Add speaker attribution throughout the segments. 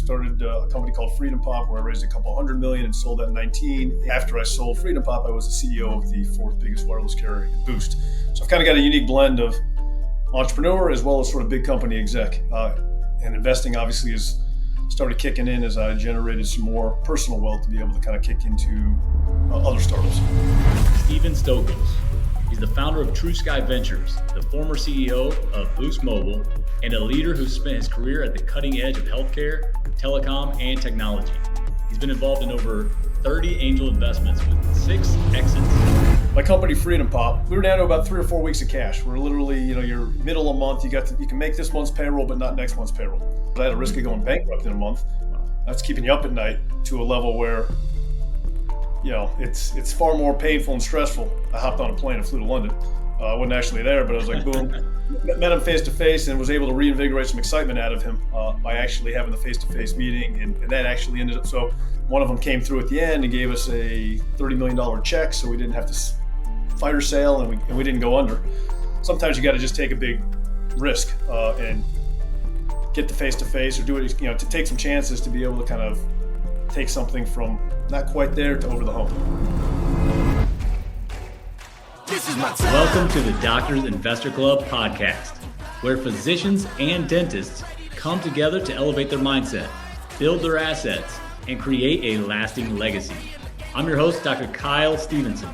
Speaker 1: started a company called FreedomPop where I raised a couple $100 million and sold that in 19. After I sold FreedomPop, I was the CEO of the fourth biggest wireless carrier in Boost. So I've kind of got a unique blend of entrepreneur as well as sort of big company exec. And investing obviously has started kicking in as I generated some more personal wealth to be able to kind of kick into other startups.
Speaker 2: Stephen Stokols. He's the founder of Tru Skye Ventures, the former CEO of Boost Mobile, and a leader who spent his career at the cutting edge of healthcare, telecom, and technology. He's been involved in over 30 angel investments with 6 exits.
Speaker 1: My company, FreedomPop, we were down to about 3 or 4 weeks of cash. We're literally, you're middle of month, you can make this month's payroll, but not next month's payroll. But I had a risk of going bankrupt in a month. That's keeping you up at night to a level where, it's far more painful and stressful. I hopped on a plane and flew to London. I wasn't actually there, but I was like, boom, met him face to face and was able to reinvigorate some excitement out of him by actually having the face-to-face meeting. And that actually ended up, so one of them came through at the end and gave us a $30 million check, so we didn't have to fire sale and we didn't go under. Sometimes you got to just take a big risk and get the face-to-face or do it, to take some chances to be able to kind of take something from not quite there to over the hump.
Speaker 2: Welcome to the Doctors Investor Club podcast, where physicians and dentists come together to elevate their mindset, build their assets, and create a lasting legacy. I'm your host, Dr. Kyle Stevenson.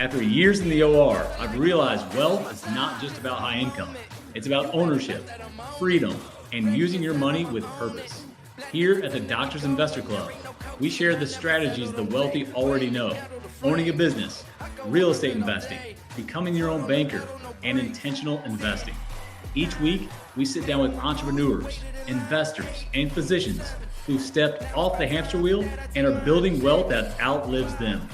Speaker 2: After years in the OR, I've realized wealth is not just about high income. It's about ownership, freedom, and using your money with purpose. Here at the Doctors Investor Club, we share the strategies the wealthy already know: owning a business, real estate investing, becoming your own banker, and intentional investing. Each week, we sit down with entrepreneurs, investors, and physicians who've stepped off the hamster wheel and are building wealth that outlives them.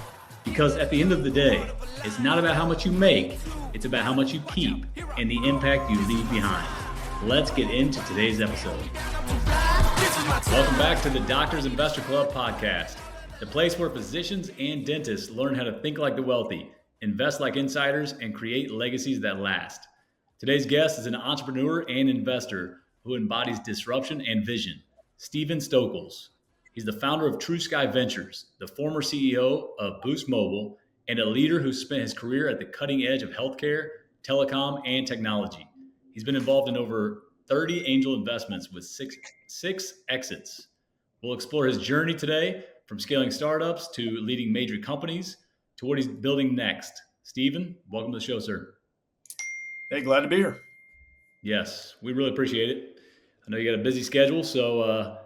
Speaker 2: Because at the end of the day, it's not about how much you make, it's about how much you keep and the impact you leave behind. Let's get into today's episode. Welcome back to the Doctors Investor Club podcast, the place where physicians and dentists learn how to think like the wealthy, invest like insiders, and create legacies that last. Today's guest is an entrepreneur and investor who embodies disruption and vision, Stephen Stokols. He's the founder of Tru Skye Ventures, the former CEO of Boost Mobile, and a leader who spent his career at the cutting edge of healthcare, telecom, and technology. He's been involved in over 30 angel investments with six exits. We'll explore his journey today, from scaling startups to leading major companies to what he's building next. Stephen, welcome to the show, sir.
Speaker 1: Hey, glad to be here.
Speaker 2: Yes, we really appreciate it. I know you got a busy schedule, so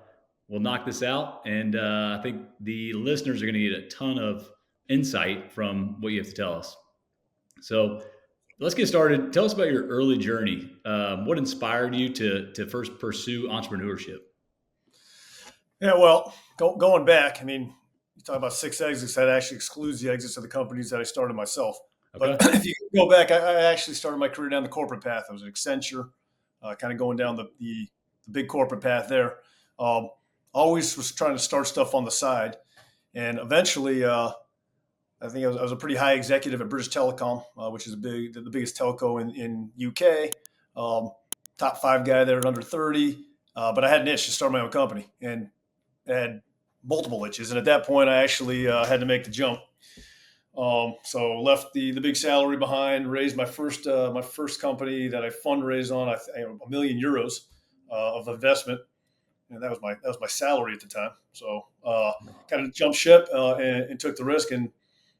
Speaker 2: we'll knock this out. And I think the listeners are going to get a ton of insight from what you have to tell us. So let's get started. Tell us about your early journey. What inspired you to first pursue entrepreneurship?
Speaker 1: Yeah, well, going back, you talk about 6 exits. That actually excludes the exits of the companies that I started myself. Okay. But if you go back, I actually started my career down the corporate path. I was at Accenture, kind of going down the big corporate path there. Always was trying to start stuff on the side. And eventually, I think I was a pretty high executive at British Telecom, which is the biggest telco in UK. Top 5 guy there at under 30. But I had an itch to start my own company and had multiple itches. And at that point, I actually had to make the jump. So left the big salary behind, raised my first company that I fundraised on, €1 million of investment. And that was my salary at the time. So kind of jumped ship and took the risk and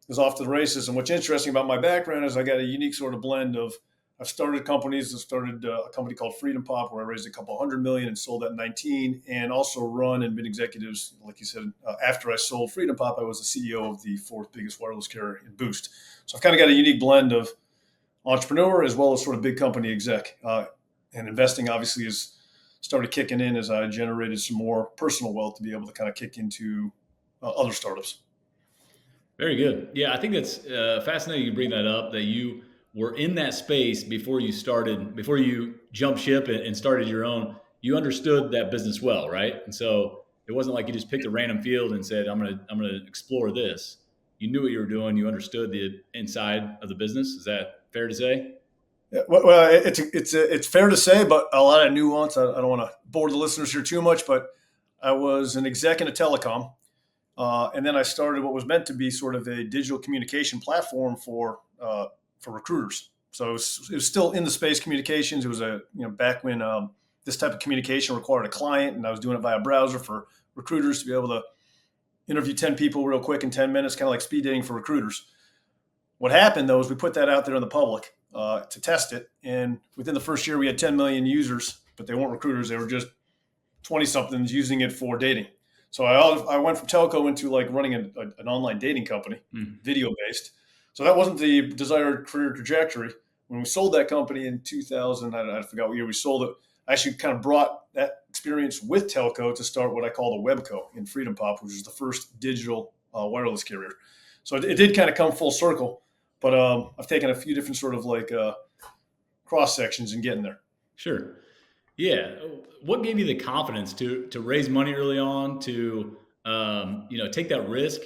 Speaker 1: was off to the races. And what's interesting about my background is I got a unique sort of blend of, I've started companies. I started a company called FreedomPop where I raised a couple $100 million and sold that in 19, and also run and been executives, like you said, after I sold FreedomPop, I was the CEO of the fourth biggest wireless carrier in Boost. So I've kind of got a unique blend of entrepreneur as well as sort of big company exec. And investing obviously has started kicking in as I generated some more personal wealth to be able to kind of kick into other startups.
Speaker 2: Very good. Yeah, I think that's fascinating you bring that up, that you were in that space before you jumped ship and started your own. You understood that business well, right? And so it wasn't like you just picked a random field and said, I'm gonna explore this. You knew what you were doing. You understood the inside of the business. Is that fair to say?
Speaker 1: Yeah, well, it's fair to say, but a lot of nuance. I don't want to bore the listeners here too much, but I was an exec in a telecom. And then I started what was meant to be sort of a digital communication platform for recruiters. So it was still in the space communications. It was back when this type of communication required a client, and I was doing it via browser for recruiters to be able to interview 10 people real quick in 10 minutes, kind of like speed dating for recruiters. What happened though is we put that out there in the public to test it, and within the first year we had 10 million users, but they weren't recruiters; they were just 20-somethings using it for dating. So I went from telco into like running an online dating company, video based. So that wasn't the desired career trajectory. When we sold that company in 2000, I forgot what year we sold it. I actually kind of brought that experience with telco to start what I call the webco in FreedomPop, which is the first digital wireless carrier. So it did kind of come full circle, but I've taken a few different sort of like cross sections in getting there.
Speaker 2: Sure. Yeah. What gave you the confidence to raise money early on, to take that risk,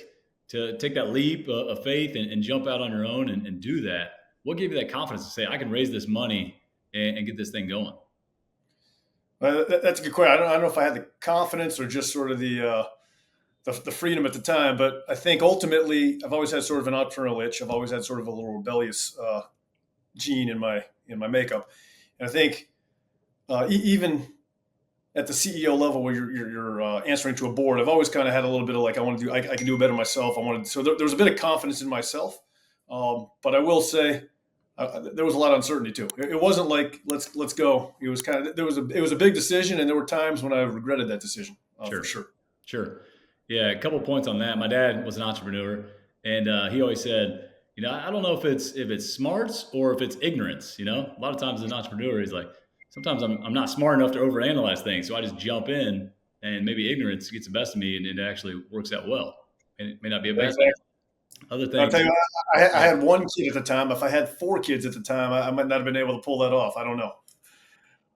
Speaker 2: to take that leap of faith and jump out on your own and do that? What gave you that confidence to say, I can raise this money and get this thing going?
Speaker 1: That's a good question. I don't know if I had the confidence or just sort of the freedom at the time, but I think ultimately I've always had sort of an entrepreneurial itch. I've always had sort of a little rebellious gene in my makeup, and I think even at the CEO level where you're answering to a board, I've always kind of had a little bit of like, I can do it better myself. So there was a bit of confidence in myself. But I will say there was a lot of uncertainty too. It wasn't like, let's go. It was kind of, it was a big decision, and there were times when I regretted that decision for sure.
Speaker 2: Sure. Yeah. A couple of points on that. My dad was an entrepreneur, and he always said, I don't know if it's smarts or if it's ignorance. A lot of times as an entrepreneur, he's like, sometimes I'm not smart enough to overanalyze things. So I just jump in, and maybe ignorance gets the best of me, and it actually works out well. And it may not be a bad thing. Other things.
Speaker 1: I'll tell you, I had one kid at the time. If I had 4 kids at the time, I might not have been able to pull that off. I don't know.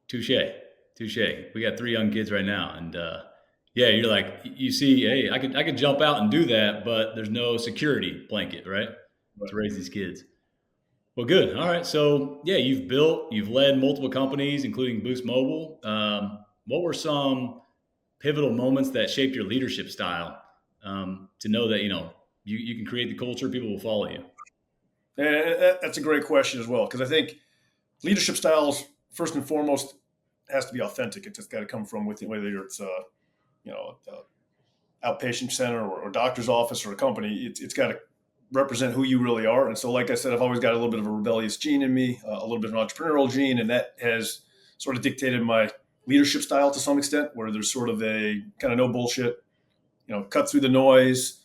Speaker 2: Touche. We got 3 young kids right now. And you're like, you see, hey, I could jump out and do that, but there's no security blanket, right? To raise these kids. Well, good. All right. So you've led multiple companies, including Boost Mobile. What were some pivotal moments that shaped your leadership style to know that, you can create the culture, people will follow you?
Speaker 1: And that's a great question as well, because I think leadership styles, first and foremost, has to be authentic. It's just got to come from within, whether it's outpatient center or doctor's office or a company. It's got to represent who you really are. And so, like I said, I've always got a little bit of a rebellious gene in me, a little bit of an entrepreneurial gene, and that has sort of dictated my leadership style to some extent, where there's sort of a kind of no bullshit, cut through the noise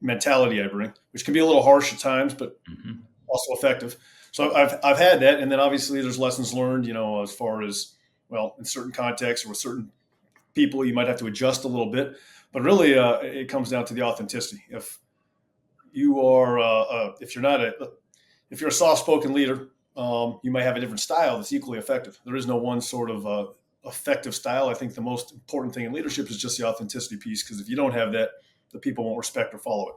Speaker 1: mentality I bring, which can be a little harsh at times, but also effective. So I've had that, and then obviously there's lessons learned, as far as, well, in certain contexts or with certain people, you might have to adjust a little bit, but really it comes down to the authenticity. If you are, if you're a soft-spoken leader, you might have a different style that's equally effective. There is no one sort of effective style. I think the most important thing in leadership is just the authenticity piece, because if you don't have that, the people won't respect or follow it.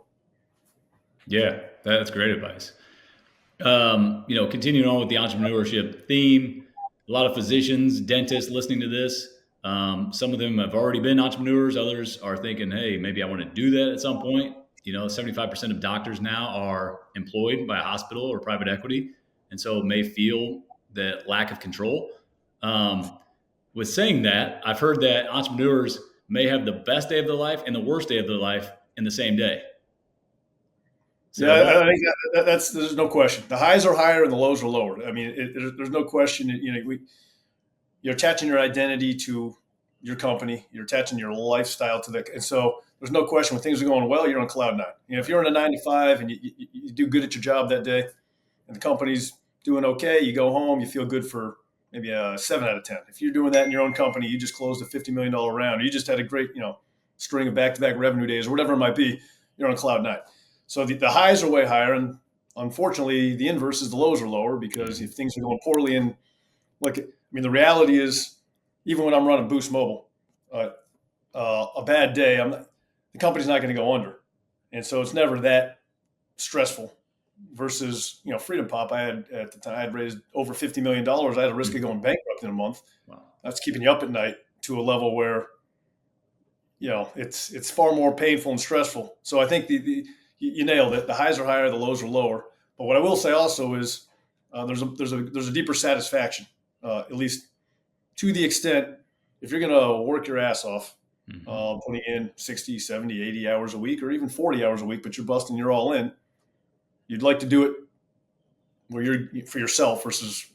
Speaker 2: Yeah, that's great advice. Continuing on with the entrepreneurship theme, a lot of physicians, dentists listening to this. Some of them have already been entrepreneurs. Others are thinking, hey, maybe I want to do that at some point. 75% of doctors now are employed by a hospital or private equity, and so may feel that lack of control. With saying that, I've heard that entrepreneurs may have the best day of their life and the worst day of their life in the same day.
Speaker 1: So, I think there's no question. The highs are higher and the lows are lower. I mean, there's no question. You're attaching your identity to your company. You're attaching your lifestyle to that. And so there's no question when things are going well, you're on cloud 9. If you're in a 9 to 5 and you do good at your job that day and the company's doing okay, you go home, you feel good for maybe a 7 out of 10. If you're doing that in your own company, you just closed a $50 million round, or you just had a great, string of back-to-back revenue days or whatever it might be, you're on cloud 9. So the highs are way higher, and unfortunately, the inverse is the lows are lower, because if things are going poorly, and the reality is, even when I'm running Boost Mobile, a bad day, the company's not going to go under, and so it's never that stressful. Versus, FreedomPop, at the time I had raised over $50 million. I had a risk of going bankrupt in a month.
Speaker 2: Wow.
Speaker 1: That's keeping you up at night to a level where it's far more painful and stressful. So I think you nailed it. The highs are higher, the lows are lower. But what I will say also is there's a deeper satisfaction, at least to the extent if you're going to work your ass off, putting in 60, 70, 80 hours a week, or even 40 hours a week, but you're busting, you're all in. You'd like to do it where you're for yourself versus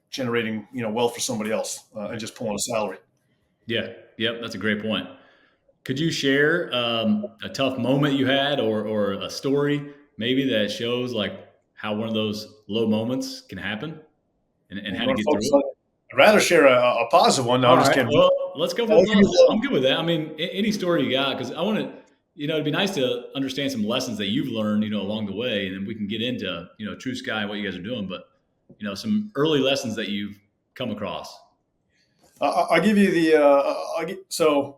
Speaker 1: generating wealth for somebody else and just pulling a salary.
Speaker 2: Yeah. Yep. That's a great point. Could you share a tough moment you had or a story maybe that shows like how one of those low moments can happen and how to get through it?
Speaker 1: I'd rather share a positive one. No, I'm just kidding.
Speaker 2: Well, let's go for the positive. I'm good with that. I mean, any story you got, because I want to, it'd be nice to understand some lessons that you've learned, along the way, and then we can get into, Tru Skye and what you guys are doing, but, some early lessons that you've come across.
Speaker 1: I'll give you so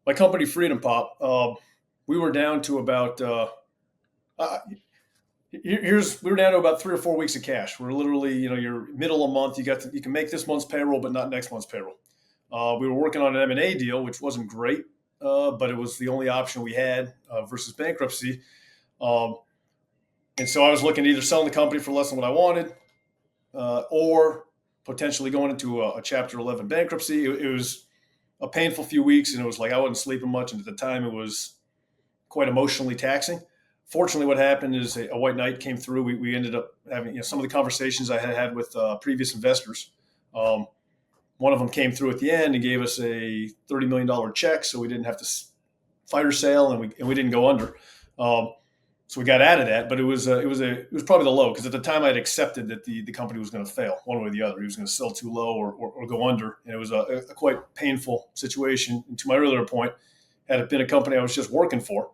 Speaker 1: my company FreedomPop, we were down to about we were down to about 3 or 4 weeks of cash. We're literally, you're middle of month. You can make this month's payroll, but not next month's payroll. We were working on an M&A deal, which wasn't great, but it was the only option we had versus bankruptcy. And so I was looking at either selling the company for less than what I wanted, or potentially going into a Chapter 11 bankruptcy. It was a painful few weeks, and it was like I wasn't sleeping much, and at the time it was quite emotionally taxing. Fortunately, what happened is a white knight came through. We ended up having some of the conversations I had with previous investors. One of them came through at the end and gave us a $30 million check, so we didn't have to fire sale, and we didn't go under. So we got out of that, but it was probably the low, because at the time I'd accepted that the company was going to fail one way or the other. He was going to sell too low or go under, and it was a quite painful situation. And to my earlier point, had it been a company I was just working for,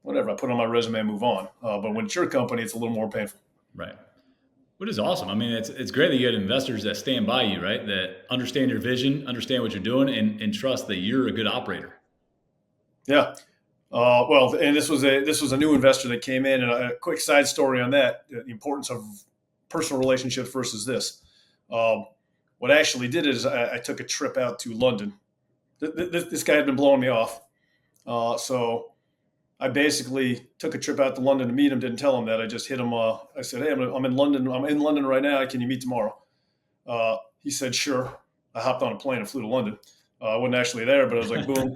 Speaker 1: whatever, I put on my resume and move on. But when it's your company, it's a little more painful.
Speaker 2: Right. What is awesome. I mean, it's great that you had investors that stand by you, right? That understand your vision, understand what you're doing, and trust that you're a good operator.
Speaker 1: Yeah. Well, and this was a new investor that came in, and a quick side story on that: the importance of personal relationships versus this. What I actually did is I took a trip out to London. This guy had been blowing me off, so I basically took a trip out to London to meet him. Didn't tell him that. I just hit him. I said, "Hey, I'm in London. I'm in London right now. Can you meet tomorrow?" He said, "Sure." I hopped on a plane and flew to London. I wasn't actually there, but I was like, boom.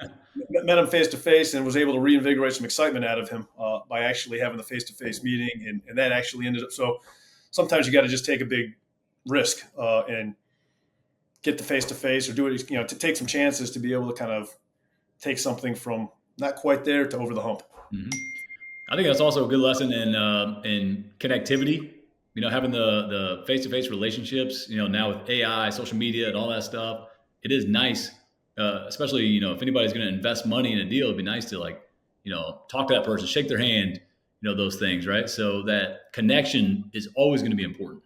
Speaker 1: Met him face to face and was able to reinvigorate some excitement out of him by actually having the face to face meeting, and that actually ended up. So sometimes you got to just take a big risk and get the face to face, or do it. To take some chances to be able to kind of take something from not quite there to over the hump.
Speaker 2: Mm-hmm. I think that's also a good lesson in connectivity. Having the face to face relationships. Now with AI, social media, and all that stuff, it is nice. Especially, if anybody's going to invest money in a deal, it'd be nice to talk to that person, shake their hand, those things, right? So that connection is always going to be important.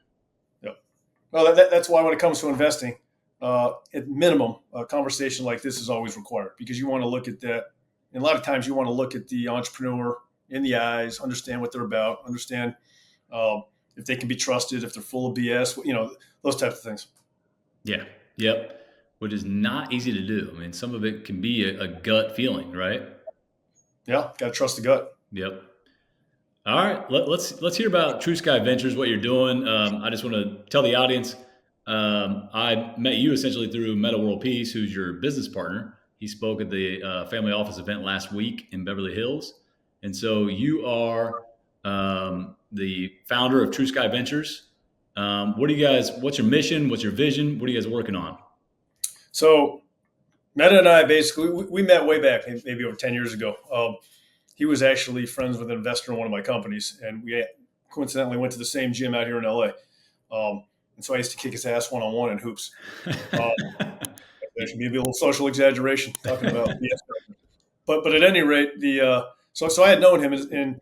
Speaker 1: Yep. Well, that's why when it comes to investing, at minimum, a conversation like this is always required, because you want to look at that. And a lot of times you want to look at the entrepreneur in the eyes, understand what they're about, understand if they can be trusted, if they're full of BS, those types of things.
Speaker 2: Yeah. Yep. Which is not easy to do. I mean, some of it can be a gut feeling, right?
Speaker 1: Yeah, got to trust the gut.
Speaker 2: Yep. All right, let's hear about Tru Skye Ventures, what you're doing. I just want to tell the audience, I met you essentially through Metta World Peace, who's your business partner. He spoke at the family office event last week in Beverly Hills. And so you are the founder of Tru Skye Ventures. What's your mission? What's your vision? What are you guys working on?
Speaker 1: So Metta and I basically, we met way back, maybe over 10 years ago. He was actually friends with an investor in one of my companies, and we coincidentally went to the same gym out here in LA. And so I used to kick his ass one-on-one in hoops. There's maybe a little social exaggeration talking about but at any rate, so I had known him, and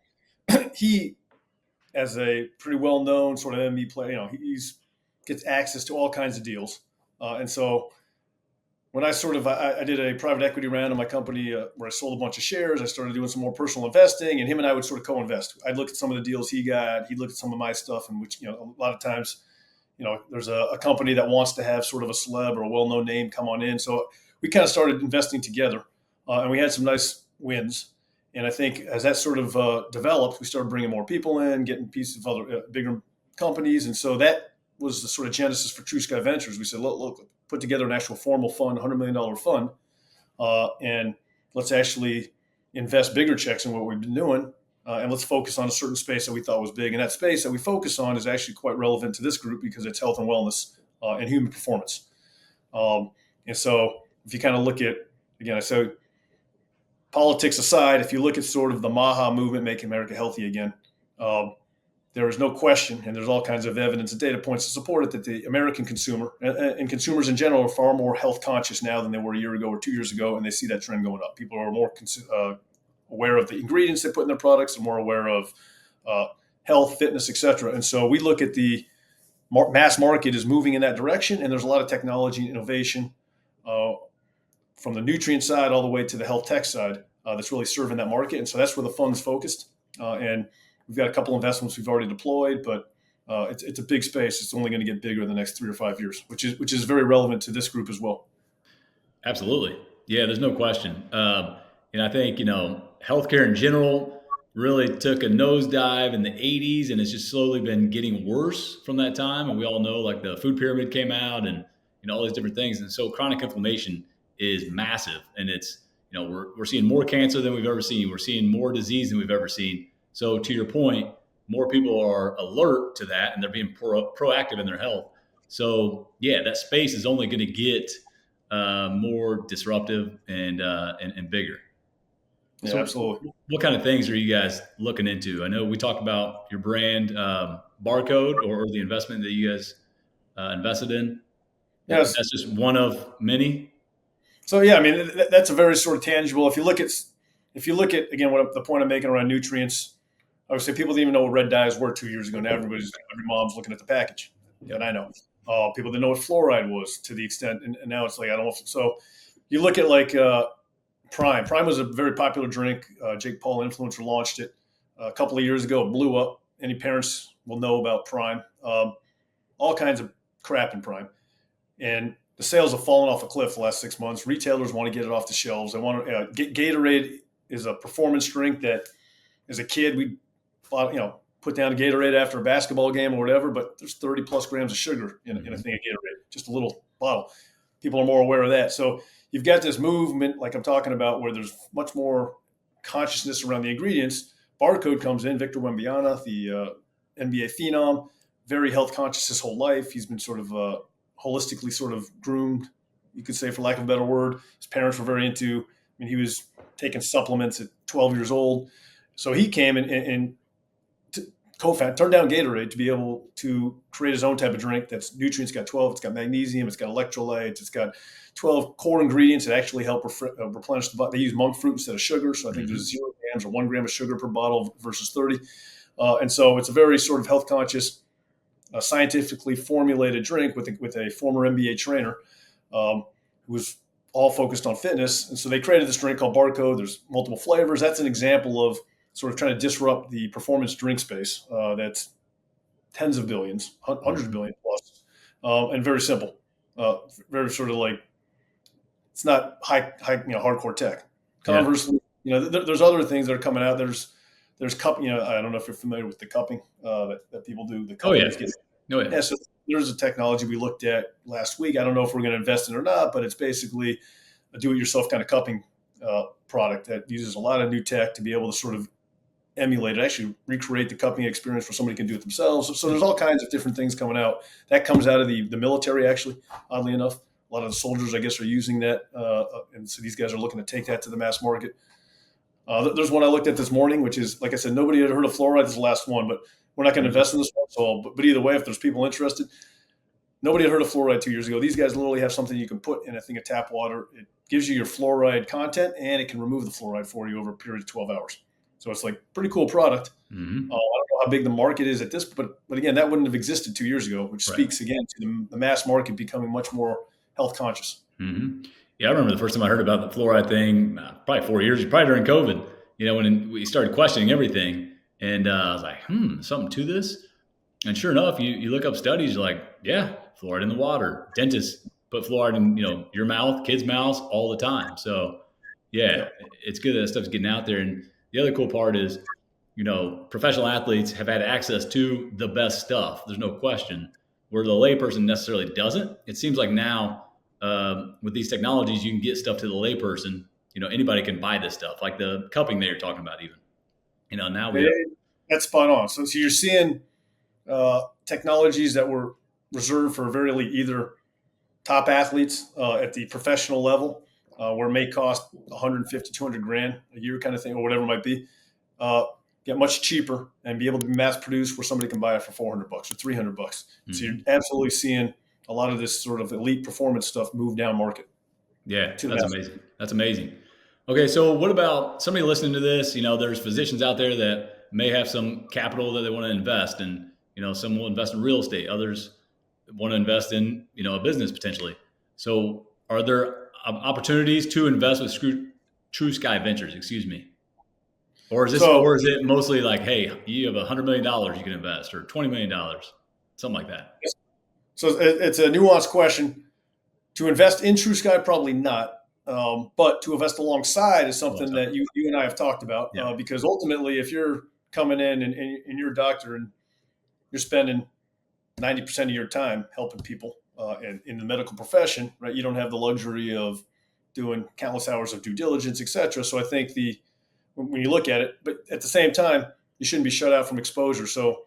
Speaker 1: he, as a pretty well-known sort of MB player, he's gets access to all kinds of deals, and so when I did a private equity round in my company where I sold a bunch of shares, I started doing some more personal investing, and him and I would sort of co-invest. I'd look at some of the deals he got, he'd look at some of my stuff, and which, a lot of times, there's a company that wants to have sort of a celeb or a well-known name come on in. So we kind of started investing together. and we had some nice wins. And I think as that sort of developed, we started bringing more people in, getting pieces of other bigger companies. And so that was the sort of genesis for Tru Skye Ventures. We said, look, put together an actual formal fund, $100 million fund, and let's actually invest bigger checks in what we've been doing. And let's focus on a certain space that we thought was big. And that space that we focus on is actually quite relevant to this group because it's health and wellness and human performance. And so if you kind of look at, again, I said, politics aside, if you look at sort of the MAHA movement, Make America Healthy Again, there is no question, and there's all kinds of evidence and data points to support it, that the American consumer and consumers in general are far more health conscious now than they were a year ago or 2 years ago, and they see that trend going up. People are more aware of the ingredients they put in their products and more aware of health, fitness, et cetera. And so we look at the mass market is moving in that direction, and there's a lot of technology and innovation from the nutrient side all the way to the health tech side that's really serving that market. And so that's where the fund's focused. And we've got a couple investments we've already deployed, but it's a big space. It's only going to get bigger in the next 3 or 5 years, which is very relevant to this group as well.
Speaker 2: Absolutely. Yeah, there's no question. And I think, healthcare in general really took a nosedive in the 80s, and it's just slowly been getting worse from that time. And we all know, like, the food pyramid came out and, all these different things. And so chronic inflammation is massive. And it's, we're seeing more cancer than we've ever seen. We're seeing more disease than we've ever seen. So to your point, more people are alert to that, and they're being proactive in their health. So yeah, that space is only going to get more disruptive and bigger.
Speaker 1: Yeah,
Speaker 2: so
Speaker 1: absolutely.
Speaker 2: What kind of things are you guys looking into? I know we talked about your brand, Barcode, or the investment that you guys invested in.
Speaker 1: Yes.
Speaker 2: That's just one of many.
Speaker 1: So yeah, I mean, that's a very sort of tangible. If you look at again, what the point I'm making around nutrients, I would say people didn't even know what red dyes were 2 years ago. Now every mom's looking at the package, and I know people didn't know what fluoride was to the extent, and now it's like I don't know. So you look at like Prime. Prime was a very popular drink. Jake Paul, influencer, launched it a couple of years ago. It blew up. Any parents will know about Prime. All kinds of crap in Prime, and the sales have fallen off a cliff the last 6 months. Retailers want to get it off the shelves. They want to get Gatorade is a performance drink that, as a kid, we put down a Gatorade after a basketball game or whatever. But there's 30 plus grams of sugar in a thing of Gatorade, just a little bottle. People are more aware of that. So you've got this movement, like I'm talking about, where there's much more consciousness around the ingredients. Barcode comes in. Victor Wembanyama, the NBA phenom, very health conscious his whole life. He's been sort of holistically sort of groomed, you could say, for lack of a better word. His parents were very into, he was taking supplements at 12 years old. So he came and turned down Gatorade to be able to create his own type of drink that's nutrients. It's got 12, it's got magnesium, it's got electrolytes, it's got 12 core ingredients that actually help replenish the body. They use monk fruit instead of sugar. So I think there's 0 grams or 1 gram of sugar per bottle versus 30. And so it's a very sort of health conscious, scientifically formulated drink with a former NBA trainer who was all focused on fitness. And so they created this drink called Barcode. There's multiple flavors. That's an example of sort of trying to disrupt the performance drink space. That's tens of billions, hundreds of billion plus, and very simple. Very sort of like, it's not high hardcore tech. Conversely, there's other things that are coming out. There's cup, I don't know if you're familiar with the cupping that people do. The
Speaker 2: Yeah,
Speaker 1: so there's a technology we looked at last week. I don't know if we're going to invest in it or not, but it's basically a do-it-yourself kind of cupping product that uses a lot of new tech to be able to sort of emulate it, actually recreate the cupping experience where somebody can do it themselves. So there's all kinds of different things coming out. That comes out of the military, actually, oddly enough. A lot of the soldiers, I guess, are using that. And so these guys are looking to take that to the mass market. There's one I looked at this morning, which is, like I said, nobody had heard of fluoride. This is the last one, but we're not going to invest in this one. So, but either way, if there's people interested, nobody had heard of fluoride 2 years ago. These guys literally have something you can put in a thing of tap water. It gives you your fluoride content, and it can remove the fluoride for you over a period of 12 hours. So it's like pretty cool product. Mm-hmm. I don't know how big the market is at this, but again, that wouldn't have existed 2 years ago, which speaks again to the mass market becoming much more health conscious.
Speaker 2: Mm-hmm. Yeah, I remember the first time I heard about the fluoride thing, probably 4 years, probably during COVID, when we started questioning everything. And I was like, something to this. And sure enough, you look up studies, you're like, yeah, fluoride in the water. Dentists put fluoride in, your mouth, kids' mouths all the time. So Yeah,
Speaker 1: Yep.
Speaker 2: it's good that stuff's getting out there. And the other cool part is, professional athletes have had access to the best stuff. There's no question. Where the layperson necessarily doesn't. It seems like now with these technologies, you can get stuff to the layperson. Anybody can buy this stuff, like the cupping that you're talking about. Even now we have.
Speaker 1: That's spot on. So you're seeing technologies that were reserved for very either top athletes at the professional level, where it may cost 150, 200 grand a year kind of thing, or whatever it might be, get much cheaper and be able to be mass produced where somebody can buy it for $400 or $300.
Speaker 2: Mm-hmm.
Speaker 1: So you're absolutely seeing a lot of this sort of elite performance stuff move down market.
Speaker 2: Yeah, that's amazing. That's amazing. Okay, so what about somebody listening to this? There's physicians out there that may have some capital that they want to invest in. Some will invest in real estate. Others want to invest in, a business potentially. So are there opportunities to invest with Tru Skye Ventures, excuse me? Or is it mostly like, hey, you have $100 million you can invest, or $20 million, something like that?
Speaker 1: So it's a nuanced question. To invest in Tru Skye, probably not. But to invest alongside is something that you and I have talked about.
Speaker 2: Yeah.
Speaker 1: Because ultimately, if you're coming in and you're a doctor and you're spending 90% of your time helping people in the medical profession, right? You don't have the luxury of doing countless hours of due diligence, et cetera. So I think when you look at it, but at the same time, you shouldn't be shut out from exposure. So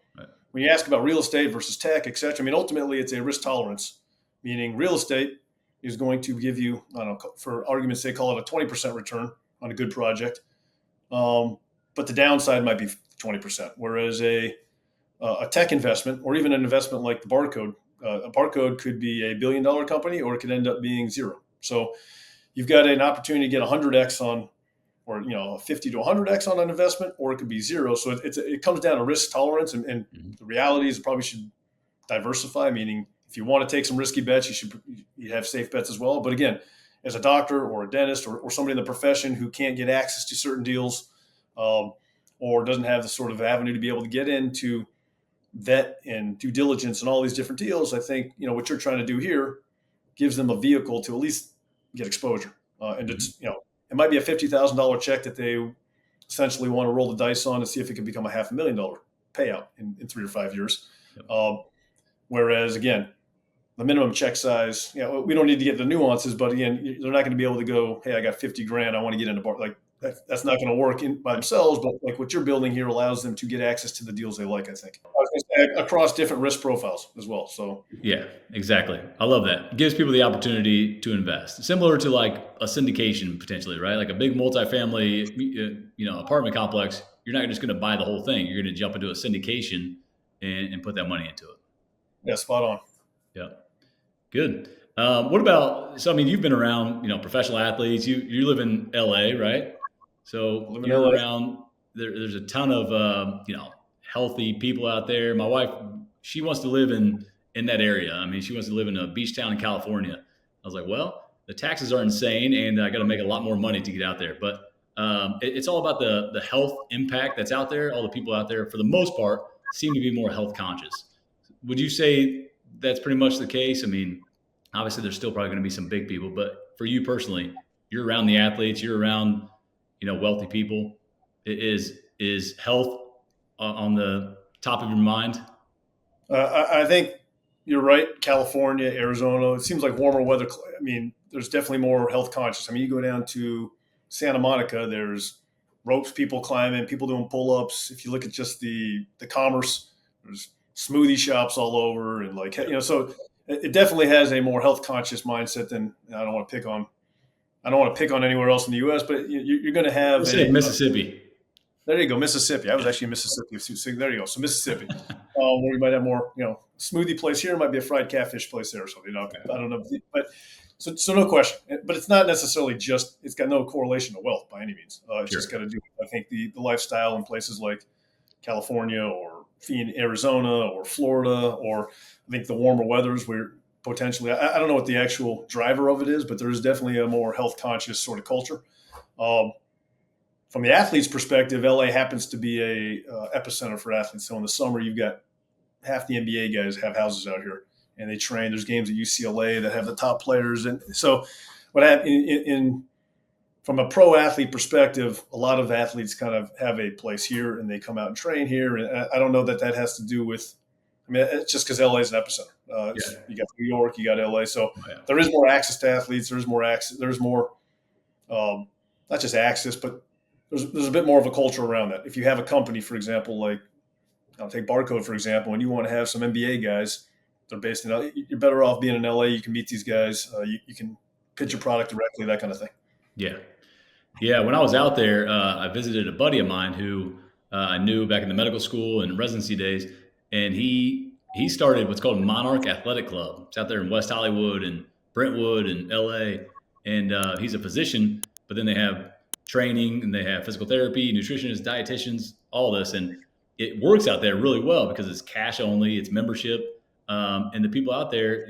Speaker 1: when you ask about real estate versus tech, et cetera, I mean, ultimately it's a risk tolerance, meaning real estate is going to give you, I don't know, for argument's sake, call it a 20% return on a good project. But the downside might be 20%. Whereas a tech investment, or even an investment like the Barcode, a Barcode could be a $1 billion company, or it could end up being zero. So you've got an opportunity to get 100x on, or 50 to 100x on an investment, or it could be zero. So it comes down to risk tolerance, and the reality is, it probably should diversify. Meaning, if you want to take some risky bets, you have safe bets as well. But again, as a doctor or a dentist or somebody in the profession who can't get access to certain deals, or doesn't have the sort of avenue to be able to get into vet and due diligence and all these different deals, I think what you're trying to do here gives them a vehicle to at least get exposure. And it's it might be a $50,000 check that they essentially want to roll the dice on to see if it can become a $500,000 payout in 3 or 5 years. Yep. Whereas again, the minimum check size, we don't need to get the nuances, but again, they're not going to be able to go, hey, I got 50 grand, I want to get into bar. Like that's not going to work by themselves. But like what you're building here allows them to get access to the deals they like, I think. I was going to say, across different risk profiles as well. So
Speaker 2: yeah, exactly. I love that. It gives people the opportunity to invest, similar to like a syndication potentially, right? Like a big multifamily, apartment complex. You're not just going to buy the whole thing. You're going to jump into a syndication and put that money into it.
Speaker 1: Yeah, spot on.
Speaker 2: Yeah, good. What about? So I mean, you've been around, professional athletes. You live in LA, right? So you're around. There's a ton of healthy people out there. My wife, she wants to live in that area. I mean, she wants to live in a beach town in California. I was like, well, the taxes are insane, and I got to make a lot more money to get out there. But it's all about the health impact that's out there. All the people out there, for the most part, seem to be more health conscious. Would you say that's pretty much the case? I mean, obviously there's still probably going to be some big people, but for you personally, you're around the athletes, you're around, wealthy people. Is health on the top of your mind?
Speaker 1: I think you're right. California, Arizona, it seems like warmer weather. I mean, there's definitely more health conscious. I mean, you go down to Santa Monica, there's ropes, people climbing, people doing pull-ups. If you look at just the commerce, there's smoothie shops all over, and so it definitely has a more health conscious mindset than I don't want to pick on anywhere else in the U.S., but you're going to have
Speaker 2: Mississippi.
Speaker 1: There you go, Mississippi. I was actually in Mississippi. So there you go. So Mississippi, where you might have more, smoothie place here, might be a fried catfish place there or something. I don't know, but so no question. But it's not necessarily it's got no correlation to wealth by any means. It's just got to do, I think, the lifestyle in places like California or Arizona or Florida, or I think the warmer weathers where potentially, I don't know what the actual driver of it is, but there is definitely a more health conscious sort of culture. From the athlete's perspective, LA happens to be a epicenter for athletes. So in the summer, you've got half the NBA guys have houses out here, and they train. There's games at UCLA that have the top players, and so what happened in from a pro athlete perspective, a lot of athletes kind of have a place here and they come out and train here. And I don't know that has to do with, I mean, it's just because LA is an epicenter. You got New York, you got LA. So there is more access to athletes. There's more access. There's more, not just access, but there's a bit more of a culture around that. If you have a company, for example, like I'll take Barcode, for example, and you want to have some NBA guys, they're based in LA, you're better off being in LA. You can meet these guys. You can pitch your product directly, that kind of thing.
Speaker 2: Yeah. Yeah. When I was out there, I visited a buddy of mine who I knew back in the medical school and residency days. And he started what's called Monarch Athletic Club. It's out there in West Hollywood and Brentwood and LA. And he's a physician, but then they have training and they have physical therapy, nutritionists, dietitians, all this. And it works out there really well because it's cash only, it's membership. And the people out there,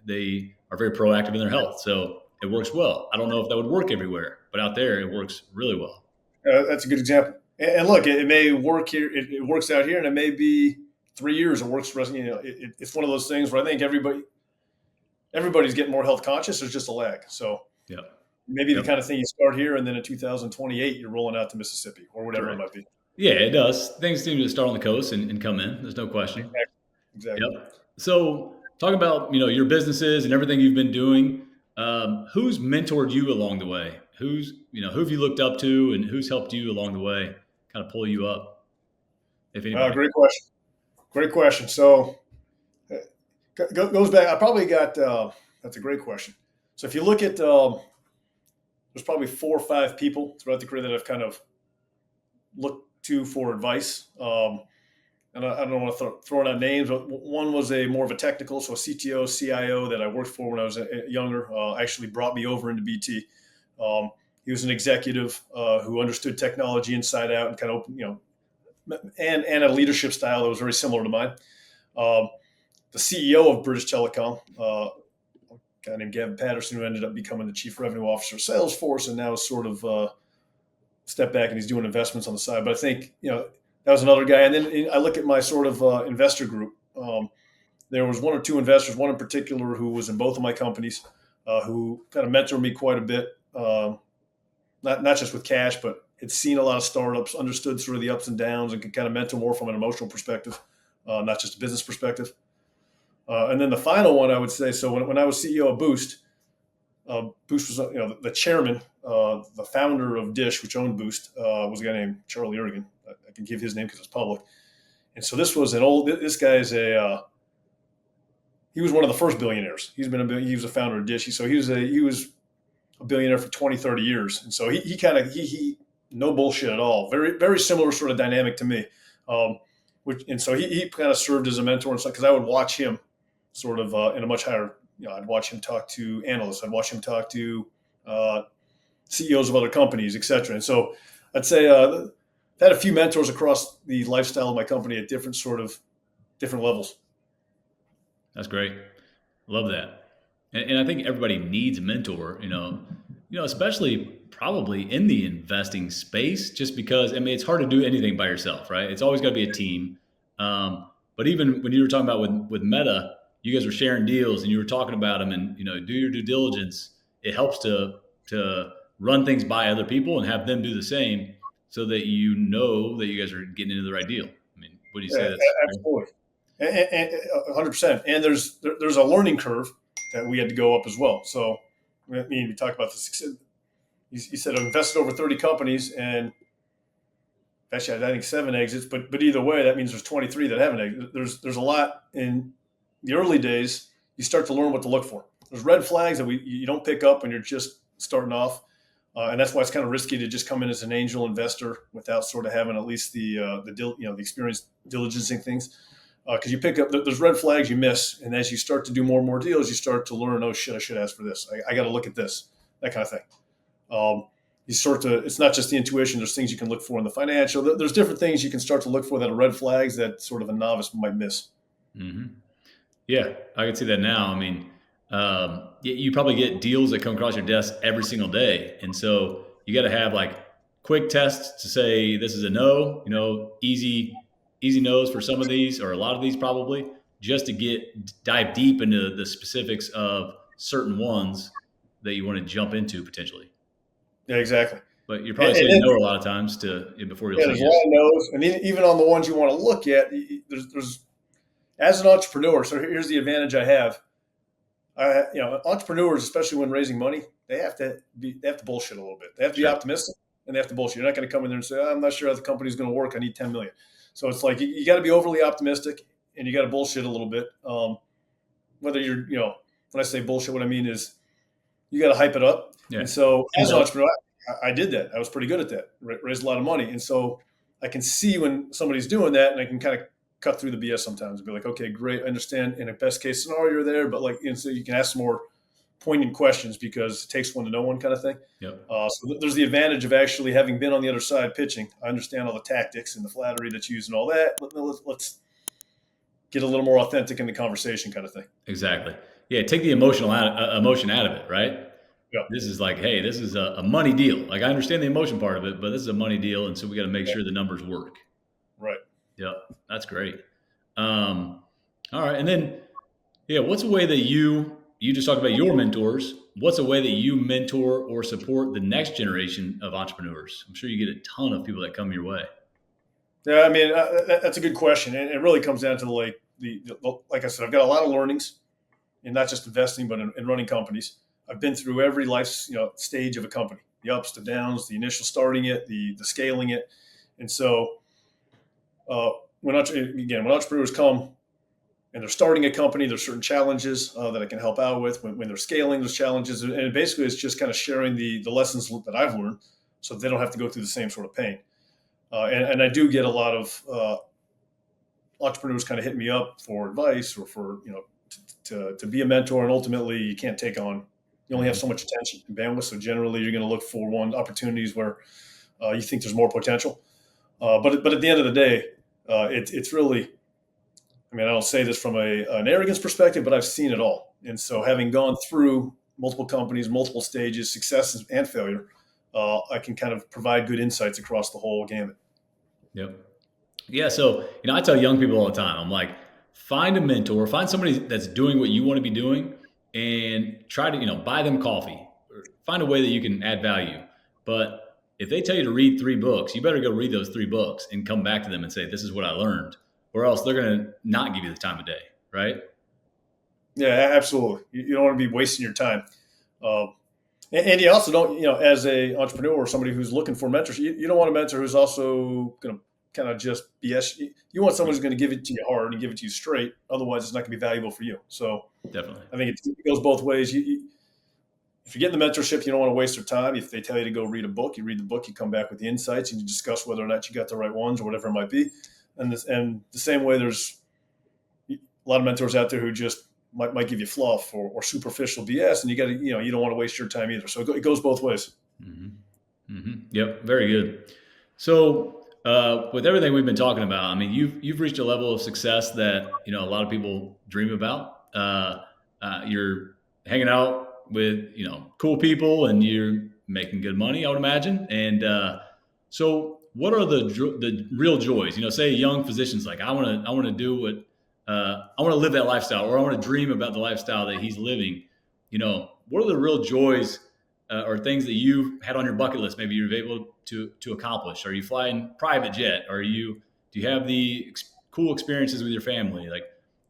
Speaker 2: they are very proactive in their health. So it works well. I don't know if that would work everywhere, but out there it works really well.
Speaker 1: That's a good example. And look, it may work here. It works out here, and it may be 3 years. It works for us. It's one of those things where I think everybody's getting more health conscious. There's just a lag. So maybe the kind of thing you start here, and then in 2028 you're rolling out to Mississippi or whatever it might be.
Speaker 2: Yeah, it does. Things seem to start on the coast and come in. There's no question.
Speaker 1: Exactly.
Speaker 2: Yep. So talking about your businesses and everything you've been doing. Who's mentored you along the way? Who have you looked up to, and who's helped you along the way, kind of pull you up? If anybody.
Speaker 1: Great question. So goes back. I probably got. That's a great question. So if you look at, there's probably 4 or 5 people throughout the career that I've kind of looked to for advice. And I don't want to throw out names, but one was more of a technical, so a CTO, CIO that I worked for when I was younger, actually brought me over into BT. He was an executive who understood technology inside out and kind of, and a leadership style that was very similar to mine. The CEO of British Telecom, a guy named Gavin Patterson, who ended up becoming the chief revenue officer of Salesforce, and now is sort of stepped back and he's doing investments on the side. But I think, that was another guy. And then I look at my sort of investor group. There was 1 or 2 investors, one in particular who was in both of my companies, who kind of mentored me quite a bit, not just with cash, but had seen a lot of startups, understood sort of the ups and downs, and could kind of mentor more from an emotional perspective, not just a business perspective. And then the final one, I would say, so when I was CEO of Boost was the chairman, the founder of Dish, which owned Boost, was a guy named Charlie Ergen. I can give his name because it's public. And so this was this guy is he was one of the first billionaires. He was a founder of Dish. So he was a billionaire for 20, 30 years. And so he no bullshit at all. Very, very similar sort of dynamic to me. And so he kind of served as a mentor and stuff, because I would watch him sort of in a much higher, I'd watch him talk to analysts. I'd watch him talk to CEOs of other companies, et cetera. And so I'd say I had a few mentors across the lifestyle of my company at different levels.
Speaker 2: That's great. Love that. And I think everybody needs a mentor, especially probably in the investing space, just because, it's hard to do anything by yourself, right? It's always got to be a team. But even when you were talking about with Metta, you guys were sharing deals and you were talking about them, and, do your due diligence. It helps to run things by other people and have them do the same, so that that you guys are getting into the right deal. What do you say?
Speaker 1: Absolutely. And 100%. And there's a learning curve that we had to go up as well. So, we talked about the success. You said I invested over 30 companies, and actually I think 7 exits, but either way, that means there's 23 that haven't exited. There's a lot in the early days. You start to learn what to look for. There's red flags that you don't pick up when you're just starting off. And that's why it's kind of risky to just come in as an angel investor without sort of having at least the experience diligencing things, because you pick up there's red flags you miss, and as you start to do more and more deals, you start to learn, oh shit, I should ask for this. I got to look at this, that kind of thing. It's not just the intuition. There's things you can look for in the financial. There's different things you can start to look for that are red flags that sort of a novice might miss.
Speaker 2: Mm-hmm. Yeah, I can see that now. You probably get deals that come across your desk every single day. And so you got to have like quick tests to say, this is a no, easy no's for some of these, or a lot of these probably, just to dive deep into the specifics of certain ones that you want to jump into potentially.
Speaker 1: Yeah, exactly.
Speaker 2: But you're probably saying no a lot of times before you'll say
Speaker 1: there's a
Speaker 2: yes.
Speaker 1: lot of no's. And even on the ones you want to look at, there's as an entrepreneur. So here's the advantage I have. Entrepreneurs, especially when raising money, they have to bullshit a little bit. They have to be
Speaker 2: Sure.
Speaker 1: optimistic, and they have to bullshit. You're not going to come in there and say, "I'm not sure how the company's going to work. I need 10 million." So it's like you got to be overly optimistic, and you got to bullshit a little bit. Whether when I say bullshit, what I mean is you got to hype it up.
Speaker 2: Yeah.
Speaker 1: And so as an entrepreneur, I did that. I was pretty good at that. Raised a lot of money, and so I can see when somebody's doing that, and I can kind of cut through the BS sometimes and be like, okay, great, I understand. In a best case scenario, you're there, but so you can ask more poignant questions because it takes one to know one kind of thing.
Speaker 2: Yep.
Speaker 1: So there's the advantage of actually having been on the other side pitching. I understand all the tactics and the flattery that's used and all that. Let's get a little more authentic in the conversation kind of thing.
Speaker 2: Exactly. Yeah. Take the emotion out of it, right?
Speaker 1: Yeah.
Speaker 2: This is like, hey, this is a money deal. Like I understand the emotion part of it, but this is a money deal. And so we got to make sure the numbers work.
Speaker 1: Right.
Speaker 2: Yep. That's great. All right. And then, what's a way that you just talked about your mentors. What's a way that you mentor or support the next generation of entrepreneurs? I'm sure you get a ton of people that come your way.
Speaker 1: Yeah. I mean, that's a good question. And it really comes down to like I said, I've got a lot of learnings in not just investing, but in running companies. I've been through every life, stage of a company, the ups, the downs, the initial starting it, the scaling it. And so, when entrepreneurs come and they're starting a company, there's certain challenges that I can help out with when they're scaling those challenges. And basically it's just kind of sharing the lessons that I've learned so they don't have to go through the same sort of pain. And I do get a lot of entrepreneurs kind of hit me up for advice or for, to be a mentor. And ultimately you can't take on, you only have so much attention and bandwidth. So generally you're going to look for opportunities where you think there's more potential. But at the end of the day, it's really, I mean, I don't say this from an arrogance perspective, but I've seen it all. And so having gone through multiple companies, multiple stages, successes and failure, I can kind of provide good insights across the whole gamut.
Speaker 2: Yep. Yeah. So, I tell young people all the time, I'm like, find a mentor, find somebody that's doing what you want to be doing and try to, buy them coffee or find a way that you can add value. But if they tell you to read 3 books, you better go read those 3 books and come back to them and say, this is what I learned, or else they're going to not give you the time of day. Right.
Speaker 1: Yeah, absolutely. You don't want to be wasting your time. And you also don't, as a entrepreneur or somebody who's looking for mentors, you don't want a mentor who's also going to kind of just BS. You want someone who's going to give it to you hard and give it to you straight. Otherwise, it's not going to be valuable for you. So
Speaker 2: definitely,
Speaker 1: I think it goes both ways. If you get the mentorship, you don't want to waste their time. If they tell you to go read a book, you read the book, you come back with the insights and you discuss whether or not you got the right ones or whatever it might be. And the same way, there's a lot of mentors out there who just might give you fluff or superficial BS, and you got to, you don't want to waste your time either. So it goes both ways.
Speaker 2: Mm-hmm. Mm-hmm. Yep. Very good. So with everything we've been talking about, I mean, you've reached a level of success that, a lot of people dream about. You're hanging out with, cool people and you're making good money, I would imagine. And so what are the real joys? Say a young physician's like, I want to do what, I want to live that lifestyle, or I want to dream about the lifestyle that he's living. What are the real joys or things that you had on your bucket list? Maybe you're able to accomplish. Are you flying private jet? Do you have the cool experiences with your family? Like,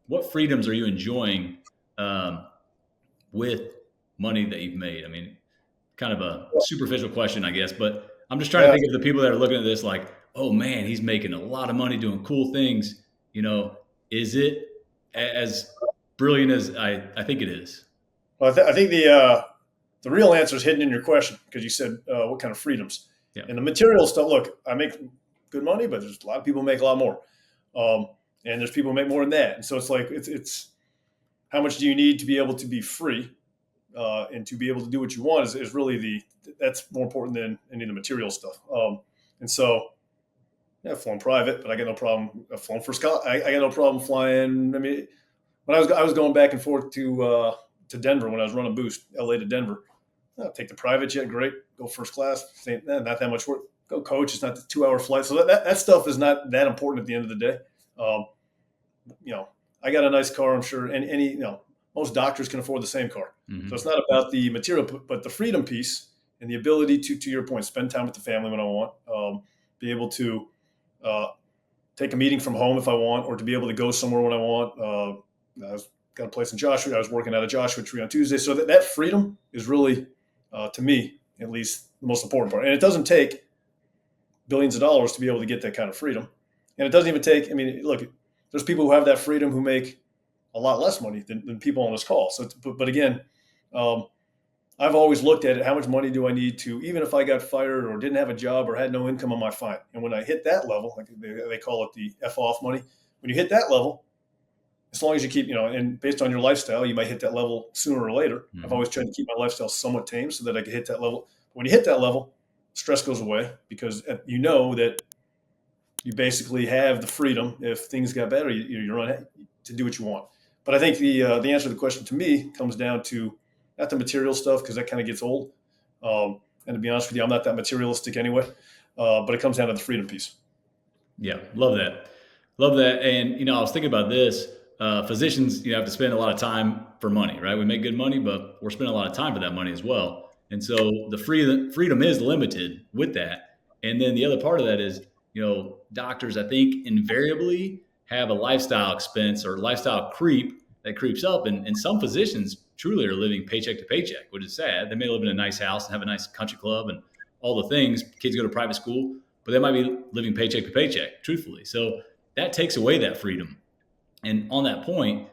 Speaker 2: what freedoms are you enjoying with money that you've made? I mean, kind of a superficial question, I guess, but I'm just trying to think of the people that are looking at this like, oh man, he's making a lot of money doing cool things. Is it as brilliant as I think it is?
Speaker 1: Well, I think the real answer is hidden in your question, because you said what kind of freedoms.
Speaker 2: Yeah.
Speaker 1: And the material stuff. Look, I make good money, but there's a lot of people who make a lot more, and there's people who make more than that. And so it's like it's how much do you need to be able to be free, and to be able to do what you want is really that's more important than any of the material stuff. And so. Yeah, flying private, but I got no problem flying for Scott. I got no problem flying. I mean, when I was going back and forth to Denver when I was running Boost, LA to Denver. I'll take the private jet, great. Go first class. Not that much work. Go coach. It's not the 2-hour flight. So that stuff is not that important at the end of the day. I got a nice car. I'm sure, and most doctors can afford the same car.
Speaker 2: Mm-hmm.
Speaker 1: So it's not about the material, but the freedom piece and the ability to your point, spend time with the family when I want, be able to take a meeting from home if I want, or to be able to go somewhere when I want. I've got a place in Joshua. I was working at a Joshua Tree on Tuesday. So that freedom is really, to me, at least, the most important part. And it doesn't take billions of dollars to be able to get that kind of freedom. And it doesn't even take, I mean, look, there's people who have that freedom who make a lot less money than people on this call. So, but again, I've always looked at it. How much money do I need to, even if I got fired or didn't have a job or had no income on my fine? And when I hit that level, like they call it the F off money, when you hit that level, as long as you keep, and based on your lifestyle, you might hit that level sooner or later. Mm-hmm. I've always tried to keep my lifestyle somewhat tame so that I can hit that level. But when you hit that level, stress goes away because you know that you basically have the freedom. If things got better, you're on to do what you want. But I think the answer to the question to me comes down to not the material stuff, because that kind of gets old. And to be honest with you, I'm not that materialistic anyway. But it comes down to the freedom piece.
Speaker 2: Yeah, love that. Love that. And, I was thinking about this. Physicians, have to spend a lot of time for money, right? We make good money, but we're spending a lot of time for that money as well. And so the freedom is limited with that. And then the other part of that is, doctors, I think, invariably have a lifestyle expense or lifestyle creep that creeps up. And some physicians truly are living paycheck to paycheck, which is sad. They may live in a nice house and have a nice country club and all the things. Kids go to private school, but they might be living paycheck to paycheck, truthfully. So that takes away that freedom. And on that point,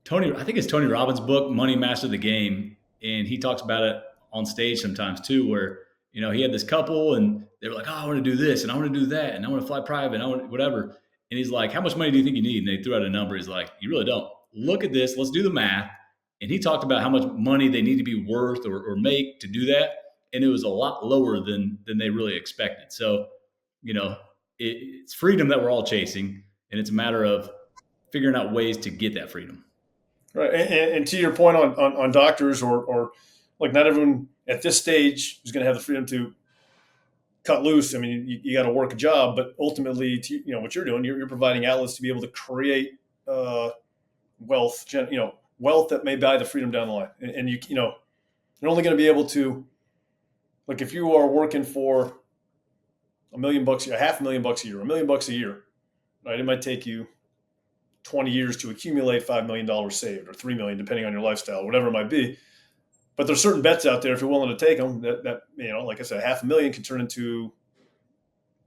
Speaker 2: I think it's Tony Robbins' book, Money Master the Game. And he talks about it on stage sometimes too, where, he had this couple and they were like, oh, I want to do this and I want to do that. And I want to fly private and I want whatever. And he's like, how much money do you think you need? And they threw out a number. He's like, you really don't. Look at this. Let's do the math. And he talked about how much money they need to be worth or make to do that. And it was a lot lower than they really expected. So, it's freedom that we're all chasing. And it's a matter of figuring out ways to get that freedom.
Speaker 1: Right. And to your point on doctors or like not everyone at this stage is going to have the freedom to cut loose. I mean, you got to work a job, but ultimately, what you're doing, you're providing outlets to be able to create wealth, wealth that may buy the freedom down the line. And you're only going to be able to, like, if you are working for $1 million a year, $500,000 a year, $1 million a year, right? It might take you 20 years to accumulate $5 million saved or $3 million, depending on your lifestyle, whatever it might be. But there's certain bets out there, if you're willing to take them, that like I said, $500,000 can turn into,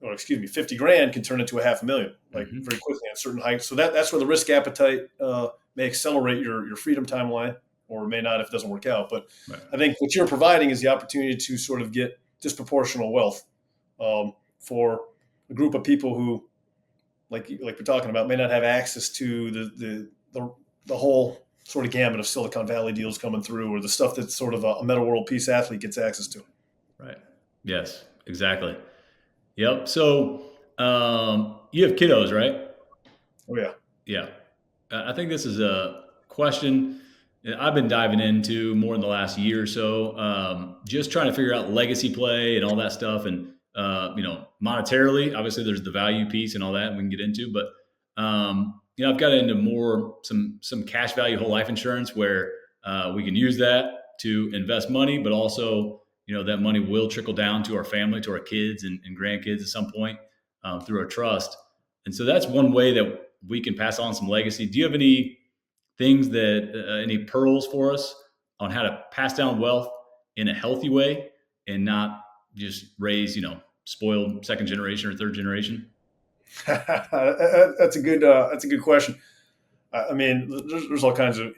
Speaker 1: 50 grand can turn into $500,000, like very quickly on certain heights. So that's where the risk appetite may accelerate your freedom timeline, or may not if it doesn't work out. But right. I think what you're providing is the opportunity to sort of get disproportional wealth for a group of people who, like we're talking about, may not have access to the whole sort of gamut of Silicon Valley deals coming through, or the stuff that sort of a meta world peace athlete gets access to.
Speaker 2: Right. Yes, exactly. Yep. So you have kiddos, right?
Speaker 1: Oh, yeah.
Speaker 2: Yeah. I think this is a question that I've been diving into more in the last year or so, just trying to figure out legacy play and all that stuff. And, monetarily, obviously there's the value piece and all that we can get into, but, I've got into more some cash value whole life insurance where we can use that to invest money, but also, that money will trickle down to our family, to our kids and grandkids at some point through our trust. And so that's one way that we can pass on some legacy. Do you have any things any pearls for us on how to pass down wealth in a healthy way and not just raise, spoiled second generation or third generation?
Speaker 1: That's a good question. I mean, there's all kinds of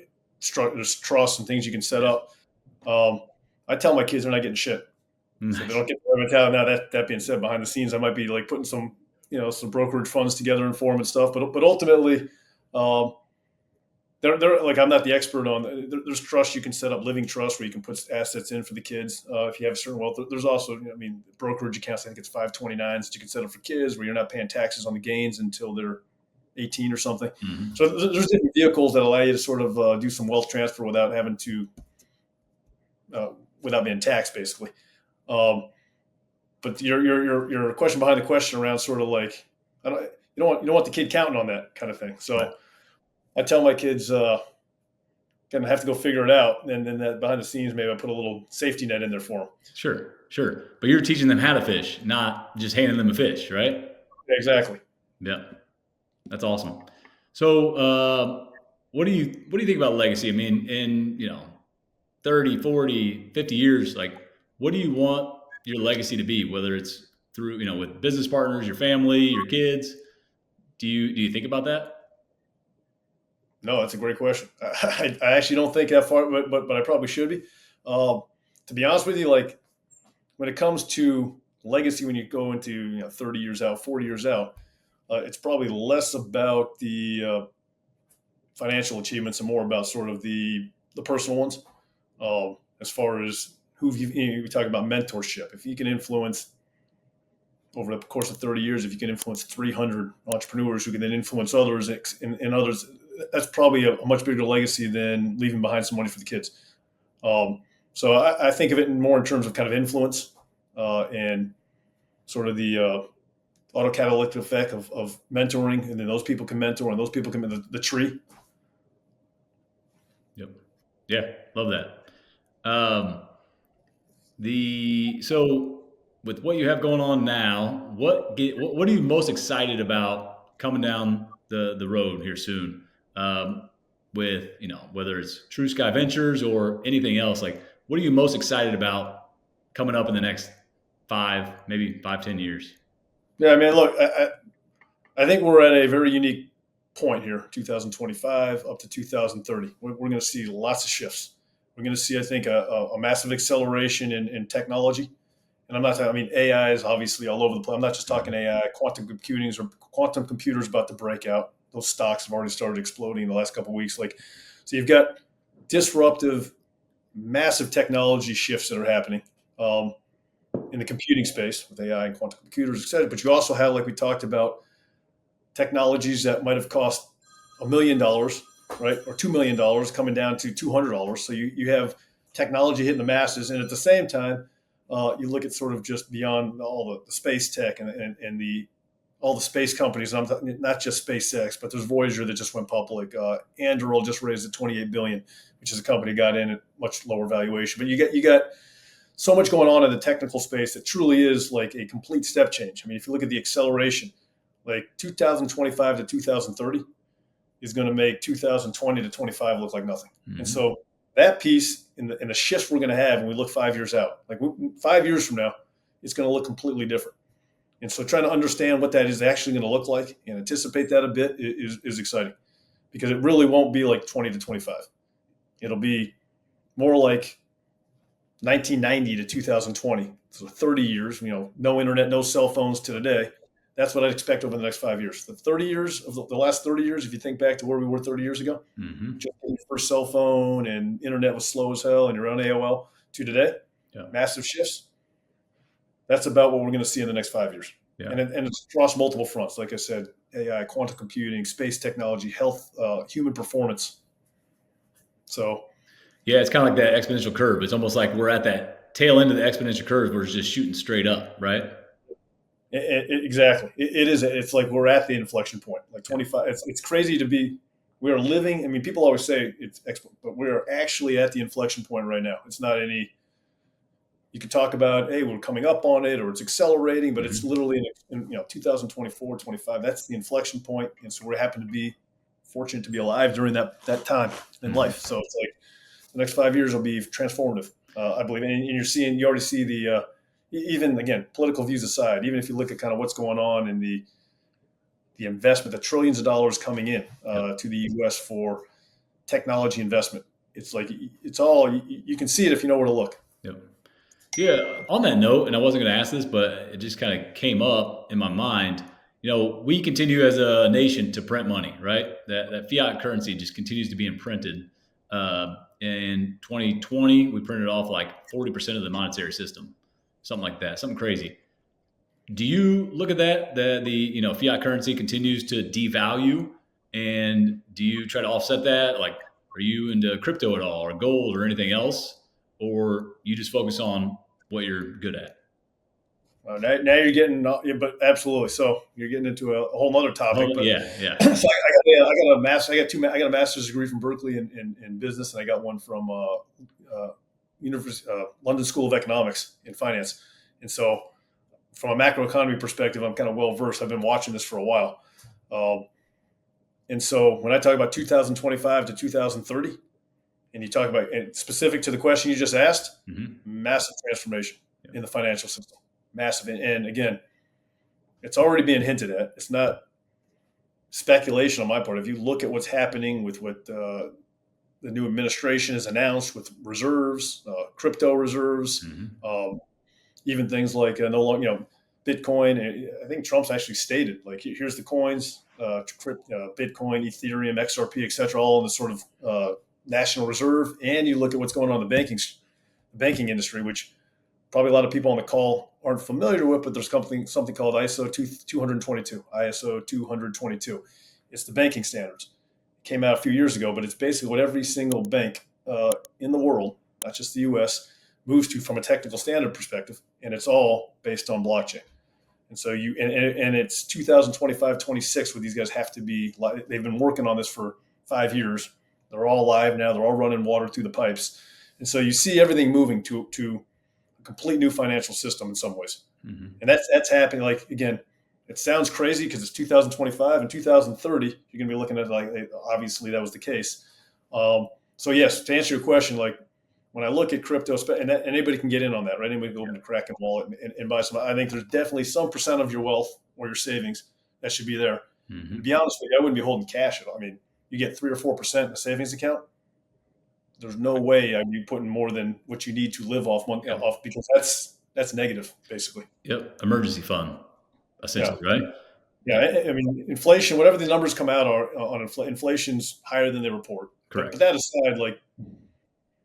Speaker 1: there's trusts and things you can set up. I tell my kids they're not getting shit. Nice. So they don't get the mentality. Now that being said, behind the scenes, I might be like putting some brokerage funds together and form and stuff. But ultimately, they're like, I'm not the expert on. There's trusts you can set up, living trusts where you can put assets in for the kids if you have a certain wealth. There's also, brokerage accounts. I think it's 529s that you can set up for kids where you're not paying taxes on the gains until they're 18 or something. Mm-hmm. So there's different vehicles that allow you to sort of do some wealth transfer without having to, without being taxed, basically. But your question behind the question around sort of like, you don't want the kid counting on that kind of thing. So. Right. I tell my kids, going to have to go figure it out. And then that behind the scenes, maybe I put a little safety net in there for them.
Speaker 2: Sure. But you're teaching them how to fish, not just handing them a fish, right?
Speaker 1: Exactly.
Speaker 2: Yeah. That's awesome. So, what do you think about legacy? I mean, in 30, 40, 50 years, like, what do you want your legacy to be? Whether it's through, with business partners, your family, your kids. Do you think about that?
Speaker 1: No, that's a great question. I actually don't think that far, but I probably should be. To be honest with you, like when it comes to legacy, when you go into 30 years out, 40 years out, it's probably less about the financial achievements and more about sort of the personal ones. As far as we talk about mentorship, if you can influence over the course of 30 years, if you can influence 300 entrepreneurs who can then influence others and others, that's probably a much bigger legacy than leaving behind some money for the kids. So I think of it more in terms of kind of influence and sort of the autocatalytic effect of mentoring, and then those people can mentor and those people can the tree.
Speaker 2: Yep. Yeah, love that. So with what you have going on now, what are you most excited about coming down the road here soon? With whether it's Tru Skye Ventures or anything else, like what are you most excited about coming up in the next 10 years?
Speaker 1: Yeah, I mean, look, I think we're at a very unique point here, 2025 up to 2030. We're going to see lots of shifts. We're going to see, I think, a massive acceleration in technology. And I'm not talking, I mean, AI is obviously all over the place. I'm not just talking AI, quantum computers about to break out. Those stocks have already started exploding in the last couple of weeks. So you've got disruptive, massive technology shifts that are happening in the computing space with AI and quantum computers, et cetera. But you also have, like we talked about, technologies that might have cost $1 million, right, or $2 million coming down to $200. So you have technology hitting the masses, and at the same time, you look at sort of just beyond all the space tech and all the space companies. And I'm not just SpaceX, but there's Voyager that just went public. Anduril just raised at $28 billion, which is a company got in at much lower valuation. But you got so much going on in the technical space that truly is like a complete step change. I mean, if you look at the acceleration, like 2025 to 2030 is going to make 2020 to 25 look like nothing. Mm-hmm. And so that piece in the shifts we're going to have when we look 5 years out, like 5 years from now, it's going to look completely different. And so trying to understand what that is actually going to look like and anticipate that a bit is exciting, because it really won't be like 20 to 25. It'll be more like 1990 to 2020. So 30 years, no internet, no cell phones to today. That's what I'd expect over the next 5 years. The 30 years of the last 30 years, if you think back to where we were 30 years ago,
Speaker 2: mm-hmm.
Speaker 1: just your first cell phone and internet was slow as hell and your own AOL to today, massive shifts. That's about what we're going to see in the next 5 years. Yeah. And it's across multiple fronts. Like I said, AI, quantum computing, space technology, health, human performance. So,
Speaker 2: yeah, it's kind of like that exponential curve. It's almost like we're at that tail end of the exponential curve where it's just shooting straight up, right?
Speaker 1: Exactly. It is. It's like we're at the inflection point. Like 25. It's crazy to be. We are living. I mean, people always say it's exponential, but we are actually at the inflection point right now. It's not any. You could talk about, hey, we're coming up on it, or it's accelerating, but it's literally in 2024, 25. That's the inflection point, and so we happen to be fortunate to be alive during that time in life. So it's like the next 5 years will be transformative, I believe. And you already see the. Even, again, political views aside, even if you look at kind of what's going on in the investment, the trillions of dollars coming in to the U.S. for technology investment, it's like it's all you can see it if you know where to look.
Speaker 2: Yep. Yeah. On that note, and I wasn't going to ask this, but it just kind of came up in my mind. We continue as a nation to print money, right? That fiat currency just continues to be imprinted. In 2020, we printed off like 40% of the monetary system. Something like that, something crazy. Do you look at that the fiat currency continues to devalue, and do you try to offset that? Like, are you into crypto at all, or gold, or anything else, or you just focus on what you're good at?
Speaker 1: Now you're getting, but absolutely. So you're getting into a whole other topic.
Speaker 2: Oh,
Speaker 1: But
Speaker 2: yeah.
Speaker 1: so I got a master. I got a master's degree from Berkeley in business, and I got one from University London School of Economics in finance. And so, from a macroeconomy perspective, I'm kind of well versed. I've been watching this for a while. And so, when I talk about 2025 to 2030, and you talk about, and specific to the question you just asked, massive transformation in the financial system. Massive. And again, it's already being hinted at. It's not speculation on my part. If you look at what's happening with what the new administration has announced with reserves, crypto reserves, even things like no longer, Bitcoin. I think Trump's actually stated, like, here's the coins, Bitcoin, Ethereum, XRP, et cetera, all in the sort of national reserve. And you look at what's going on in the banking industry, which probably a lot of people on the call aren't familiar with, but there's something called ISO 222, ISO 222. It's the banking standards. It came out a few years ago, but it's basically what every single bank in the world, not just the U.S., moves to from a technical standard perspective, and it's all based on blockchain. And so and it's 2025, 26 where these guys have to be. They've been working on this for 5 years. They're all live now. They're all running water through the pipes, and so you see everything moving to a complete new financial system in some ways. And that's happening. Like, again, it sounds crazy because it's 2025 and 2030. You're going to be looking at, like, obviously that was the case. So yes, to answer your question, like, when I look at crypto, and anybody can get in on that, right? Anybody can open a Kraken wallet and buy some. I think there's definitely some percent of your wealth or your savings that should be there. And to be honest with you, I wouldn't be holding cash at all. I mean, you get 3 or 4% in a savings account. There's no way I'd be putting more than what you need to live off because that's negative, basically.
Speaker 2: Yep. Emergency fund, essentially, right?
Speaker 1: Yeah. I mean, inflation, whatever the numbers come out on inflation's higher than they report.
Speaker 2: Correct.
Speaker 1: But that aside, like,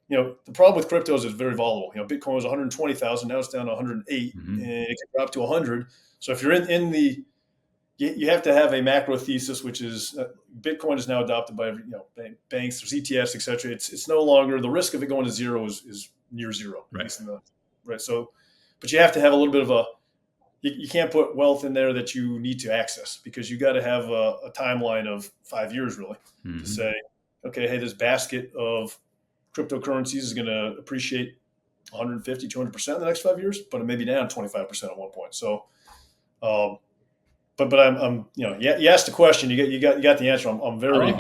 Speaker 1: the problem with crypto is it's very volatile. Bitcoin was 120,000. Now it's down to 108 and it can drop to 100. So if you're in the, you have to have a macro thesis, which is Bitcoin is now adopted by banks, there's ETFs, et cetera. It's no longer, the risk of it going to zero is near zero.
Speaker 2: Right.
Speaker 1: Right. So, but you have to have a little bit of you can't put wealth in there that you need to access, because you got to have a timeline of 5 years really to say, okay, hey, this basket of cryptocurrencies is going to appreciate 150, 200% in the next 5 years, but it may be down 25% at one point. So, but I'm you asked the question, you got the answer. I'm very,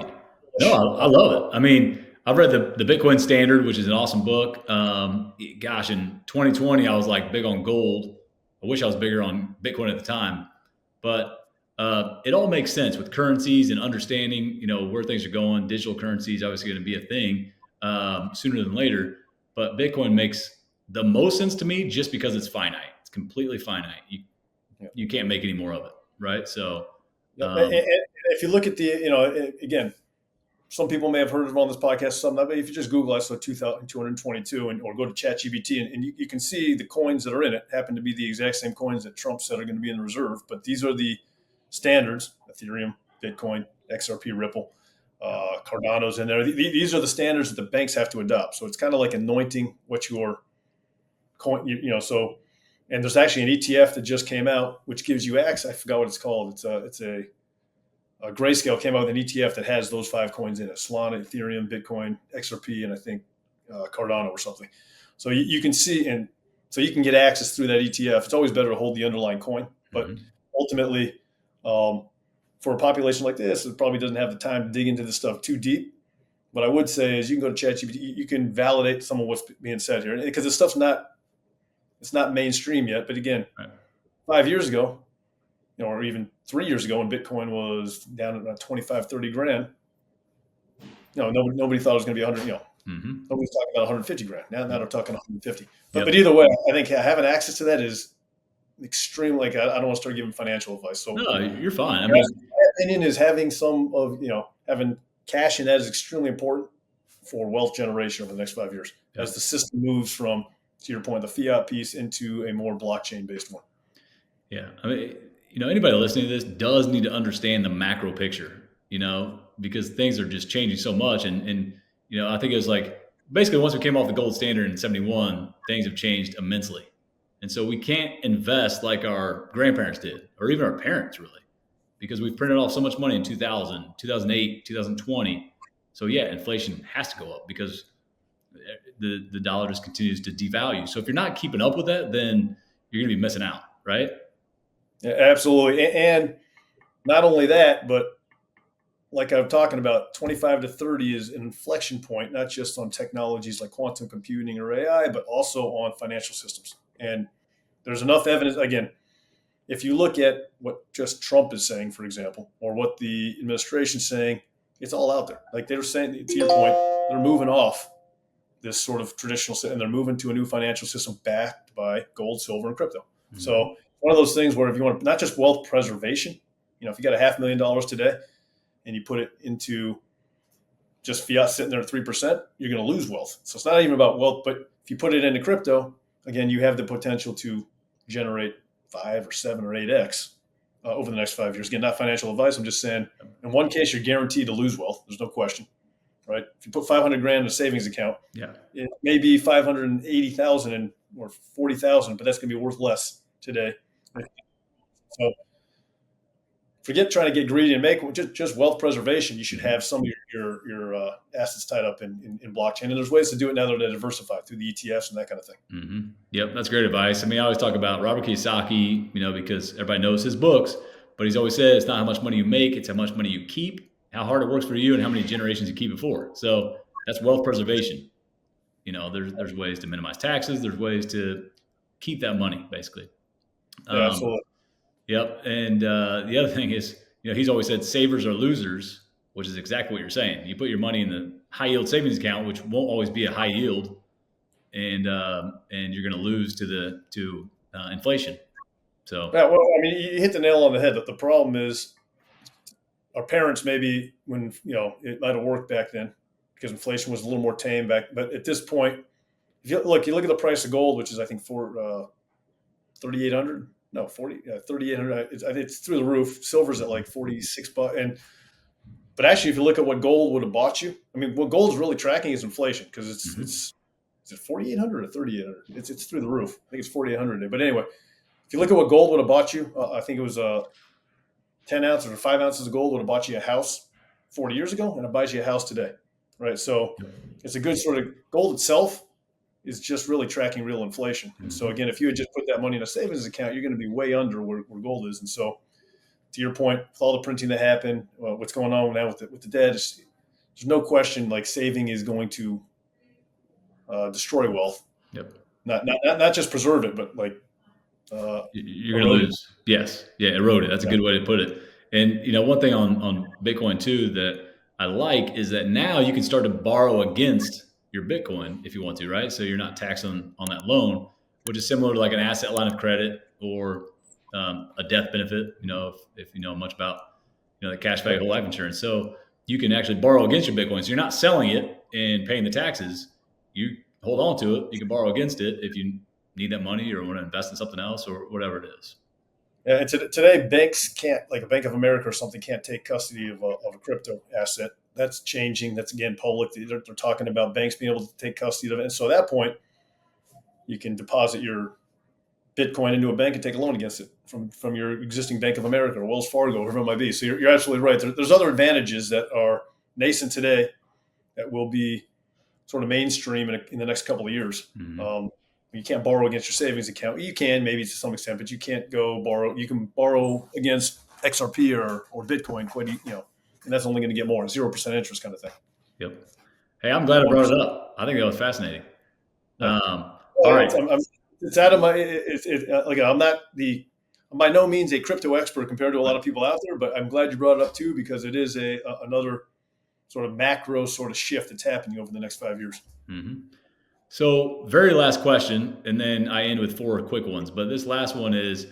Speaker 2: I love it. I mean, I've read the Bitcoin Standard, which is an awesome book. Gosh, in 2020, I was like big on gold. I wish I was bigger on Bitcoin at the time, but it all makes sense with currencies and understanding, where things are going. Digital currency is obviously going to be a thing sooner than later, but Bitcoin makes the most sense to me just because it's finite. It's completely finite. You can't make any more of it, right? So,
Speaker 1: and if you look at the, again, some people may have heard of it on this podcast. Some, but if you just Google ISO 222 or go to ChatGPT, and you can see the coins that are in it happen to be the exact same coins that Trump said are going to be in the reserve. But these are the standards: Ethereum, Bitcoin, XRP, Ripple. Cardano's in there. These are the standards that the banks have to adopt. So it's kind of like anointing what your coin, so, and there's actually an ETF that just came out, which gives you access. I forgot what it's called. It's a Grayscale came out with an ETF that has those 5 coins in it: Solana, Ethereum, Bitcoin, XRP, and I think Cardano or something. So you can see, and so you can get access through that ETF. It's always better to hold the underlying coin, but ultimately, for a population like this, it probably doesn't have the time to dig into this stuff too deep. What I would say is you can go to ChatGPT, you can validate some of what's being said here, because this stuff's not mainstream yet. But again, 5 years ago, or even 3 years ago, when Bitcoin was down at about 25, 30 grand, nobody thought it was going to be 100. Nobody's talking about 150 grand. Now they're talking 150. But either way, I think having access to that is extreme. Like, I don't want to start giving financial advice. So
Speaker 2: no, you're fine. I
Speaker 1: mean, my opinion is having having cash in that is extremely important for wealth generation over the next 5 years as the system moves from, to your point, the fiat piece into a more blockchain based one.
Speaker 2: Yeah. I mean, anybody listening to this does need to understand the macro picture, because things are just changing so much. And I think it was like, basically once we came off the gold standard in 71, things have changed immensely. And so we can't invest like our grandparents did, or even our parents really, because we've printed off so much money in 2000, 2008, 2020. So yeah, inflation has to go up because the dollar just continues to devalue. So if you're not keeping up with that, then you're going to be missing out, right?
Speaker 1: Yeah, absolutely. And not only that, but like I'm talking about, 25 to 30 is an inflection point, not just on technologies like quantum computing or AI, but also on financial systems. And there's enough evidence. Again, if you look at what just Trump is saying, for example, or what the administration's saying, it's all out there. Like they were saying, to your point, they're moving off this sort of traditional, and they're moving to a new financial system backed by gold, silver, and crypto. Mm-hmm. So one of those things where if you want not just wealth preservation, if you got $500,000 today and you put it into just fiat sitting there at 3%, you're going to lose wealth. So it's not even about wealth, but if you put it into crypto, again, you have the potential to generate 5 or 7 or 8x over the next 5 years. Again, not financial advice. I'm just saying, in one case, you're guaranteed to lose wealth. There's no question, right? If you put 500 grand in a savings account, it may be 580,000 or 40,000, but that's going to be worth less today. So forget trying to get greedy and make just wealth preservation. You should have some of your assets tied up in blockchain. And there's ways to do it now that are diversified through the ETFs and that kind of thing.
Speaker 2: Mm-hmm. Yep, that's great advice. I mean, I always talk about Robert Kiyosaki, because everybody knows his books, but he's always said it's not how much money you make, it's how much money you keep, how hard it works for you, and how many generations you keep it for. So that's wealth preservation. There's ways to minimize taxes. There's ways to keep that money, basically.
Speaker 1: Yeah, absolutely.
Speaker 2: Yep. And the other thing is, he's always said savers are losers, which is exactly what you're saying. You put your money in the high yield savings account, which won't always be a high yield, and you're going to lose to inflation. So
Speaker 1: yeah, well, I mean, you hit the nail on the head. That the problem is our parents maybe when it might have worked back then because inflation was a little more tame back. But at this point, if you look at the price of gold, which is I think for 3,800. No, 3,800. It's through the roof. Silver's at like $46. But actually, if you look at what gold would have bought you, I mean, what gold's really tracking is inflation because it's is it 4,800 or 3,800? It's through the roof. I think it's 4,800. But anyway, if you look at what gold would have bought you, I think it was 10 ounces or 5 ounces of gold would have bought you a house 40 years ago, and it buys you a house today, right? So it's a good sort of gold itself is just really tracking real inflation. And so again, if you had just put that money in a savings account, you're going to be way under where gold is. And so to your point, with all the printing that happened, what's going on now with the debt, there's no question like saving is going to destroy wealth.
Speaker 2: Yep.
Speaker 1: Not just preserve it, but like
Speaker 2: you're going to lose. Yes. Yeah. Erode it. That's a good way to put it. And one thing on Bitcoin too, that I like is that now you can start to borrow against your Bitcoin if you want to, right? So you're not taxed on that loan, which is similar to like an asset line of credit or a death benefit, if you know much about, the cash value whole life insurance. So you can actually borrow against your Bitcoin. So you're not selling it and paying the taxes. You hold on to it. You can borrow against it if you need that money or want to invest in something else or whatever it is.
Speaker 1: Yeah, and today banks can't, like a Bank of America or something, can't take custody of a crypto asset. That's changing. That's again public. They're talking about banks being able to take custody of it. And so at that point, you can deposit your Bitcoin into a bank and take a loan against it from your existing Bank of America or Wells Fargo, whoever it might be. So you're absolutely right. There's other advantages that are nascent today that will be sort of mainstream in the next couple of years. Mm-hmm. You can't borrow against your savings account. You can maybe to some extent, but you can't go borrow. You can borrow against XRP or Bitcoin, and that's only going to get more 0% interest kind of thing.
Speaker 2: Yep. Hey, I'm glad I brought it up. I think that was fascinating.
Speaker 1: All right. It's out of my. I'm by no means a crypto expert compared to a lot of people out there, but I'm glad you brought it up too because it is another sort of macro sort of shift that's happening over the next 5 years.
Speaker 2: Mm-hmm. So very last question, and then I end with 4 quick ones. But this last one is,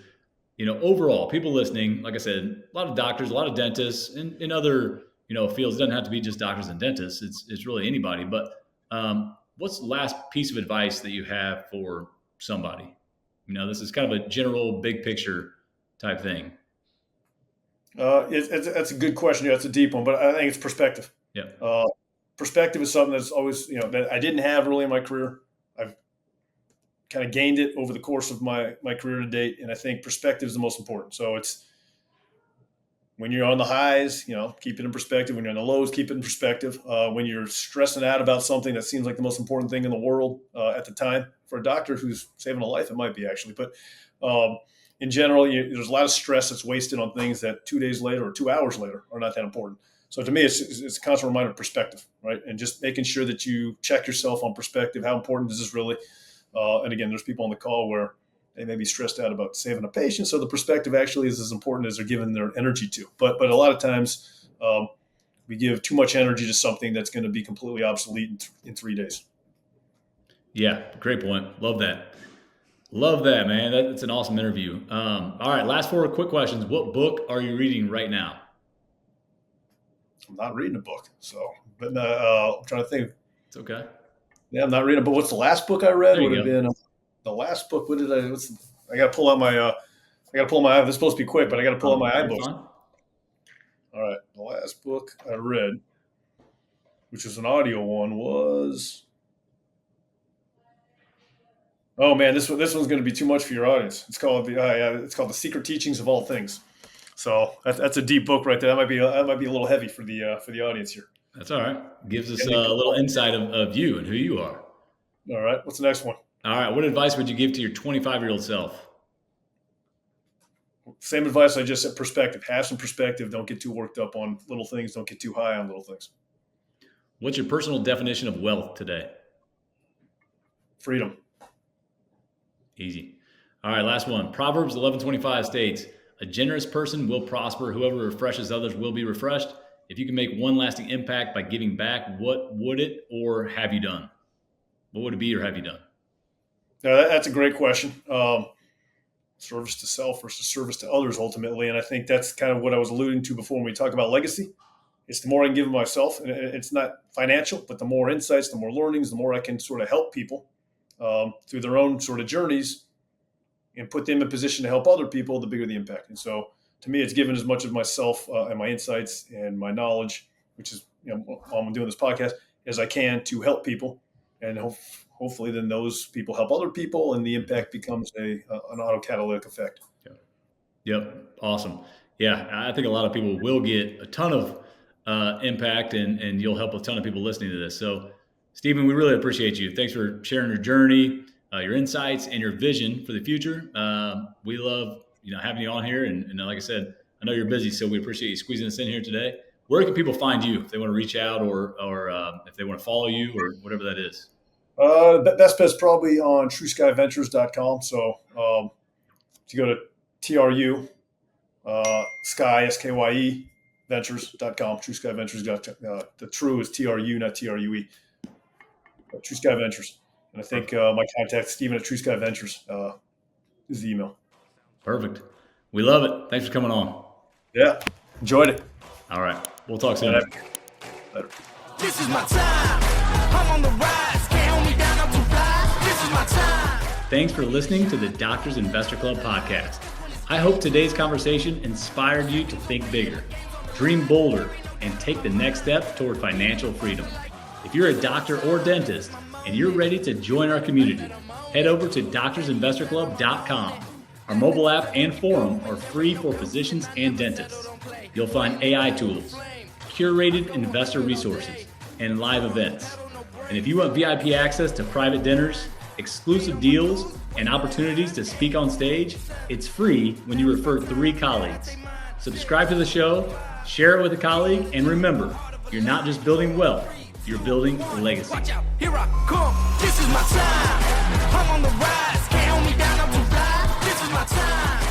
Speaker 2: overall, people listening, like I said, a lot of doctors, a lot of dentists, and in other, fields. It doesn't have to be just doctors and dentists. It's really anybody. But what's the last piece of advice that you have for somebody? This is kind of a general, big picture type thing.
Speaker 1: That's a good question. That's a deep one, but I think it's perspective.
Speaker 2: Yeah.
Speaker 1: Perspective is something that's always, that I didn't have early in my career. I've kind of gained it over the course of my career to date. And I think perspective is the most important. So it's when you're on the highs, keep it in perspective. When you're on the lows, keep it in perspective. When you're stressing out about something that seems like the most important thing in the world at the time, for a doctor who's saving a life, it might be actually. But in general, there's a lot of stress that's wasted on things that 2 days later or 2 hours later are not that important. So to me, it's a constant reminder of perspective, right? And just making sure that you check yourself on perspective. How important is this really? And again, there's people on the call where they may be stressed out about saving a patient. So the perspective actually is as important as they're giving their energy to. But a lot of times we give too much energy to something that's going to be completely obsolete in 3 days.
Speaker 2: Yeah, great point. Love that. Love that, man. That's an awesome interview. All right, last 4 quick questions. What book are you reading right now?
Speaker 1: I'm not reading a book, but I'm trying to think.
Speaker 2: It's okay.
Speaker 1: Yeah, I'm not reading a book. What's the last book I read?
Speaker 2: There you
Speaker 1: Would have been the last book. What did I? I got to pull out my. I got to pull my. This is supposed to be quick, but I got to pull out my iBooks. All right, the last book I read, which was an audio one, was. Oh man, this one's going to be too much for your audience. It's called The Secret Teachings of All Things. So that's a deep book right there. That might be a little heavy for the audience here.
Speaker 2: That's all right. Gives us a little insight of you and who you are.
Speaker 1: All right. What's the next one?
Speaker 2: All right. What advice would you give to your 25-year-old self?
Speaker 1: Same advice I just said, perspective. Have some perspective. Don't get too worked up on little things. Don't get too high on little things.
Speaker 2: What's your personal definition of wealth today?
Speaker 1: Freedom.
Speaker 2: Easy. All right. Last one. Proverbs 11:25 states, a generous person will prosper. Whoever refreshes others will be refreshed. If you can make one lasting impact by giving back, what would it or have you done? What would it be or have you done?
Speaker 1: Now, that's a great question. Service to self versus service to others, ultimately. And I think that's kind of what I was alluding to before when we talk about legacy. It's the more I can give of myself, and it's not financial, but the more insights, the more learnings, the more I can sort of help people through their own sort of journeys and put them in position to help other people, the bigger the impact. And so to me, it's given as much of myself and my insights and my knowledge, which is while I'm doing this podcast, as I can to help people. And hopefully then those people help other people and the impact becomes an autocatalytic effect.
Speaker 2: Yep. Awesome. Yeah. I think a lot of people will get a ton of impact and you'll help a ton of people listening to this. So Stephen, we really appreciate you. Thanks for sharing your journey, your insights and your vision for the future. We love, having you on here. And like I said, I know you're busy, so we appreciate you squeezing us in here today. Where can people find you if they want to reach out or if they want to follow you or whatever that is?
Speaker 1: Best bet's probably on TruSkyeVentures.com. So if you go to TRU, Skye, SKYE, Ventures.com, Tru Skye Ventures. The Tru is TRU, not TRUE. Tru Skye Ventures. And I think my contact, Stephen at Tru Skye Ventures, is the email.
Speaker 2: Perfect. We love it. Thanks for coming on.
Speaker 1: Yeah, enjoyed it.
Speaker 2: All right. We'll talk soon.
Speaker 1: Later.
Speaker 3: This is my time. I'm on the rise. Can't hold me down. I'm too fly. This is my time.
Speaker 2: Thanks for listening to the Doctors Investor Club podcast. I hope today's conversation inspired you to think bigger, dream bolder, and take the next step toward financial freedom. If you're a doctor or dentist and you're ready to join our community, head over to doctorsinvestorclub.com. Our mobile app and forum are free for physicians and dentists. You'll find AI tools, curated investor resources, and live events. And if you want VIP access to private dinners, exclusive deals, and opportunities to speak on stage, it's free when you refer 3 colleagues. Subscribe to the show, share it with a colleague, and remember, you're not just building wealth, you're building a legacy.
Speaker 3: Watch out, here I come. This is my time. I'm on the rise. Can't hold me down. I'm too fly. This is my time.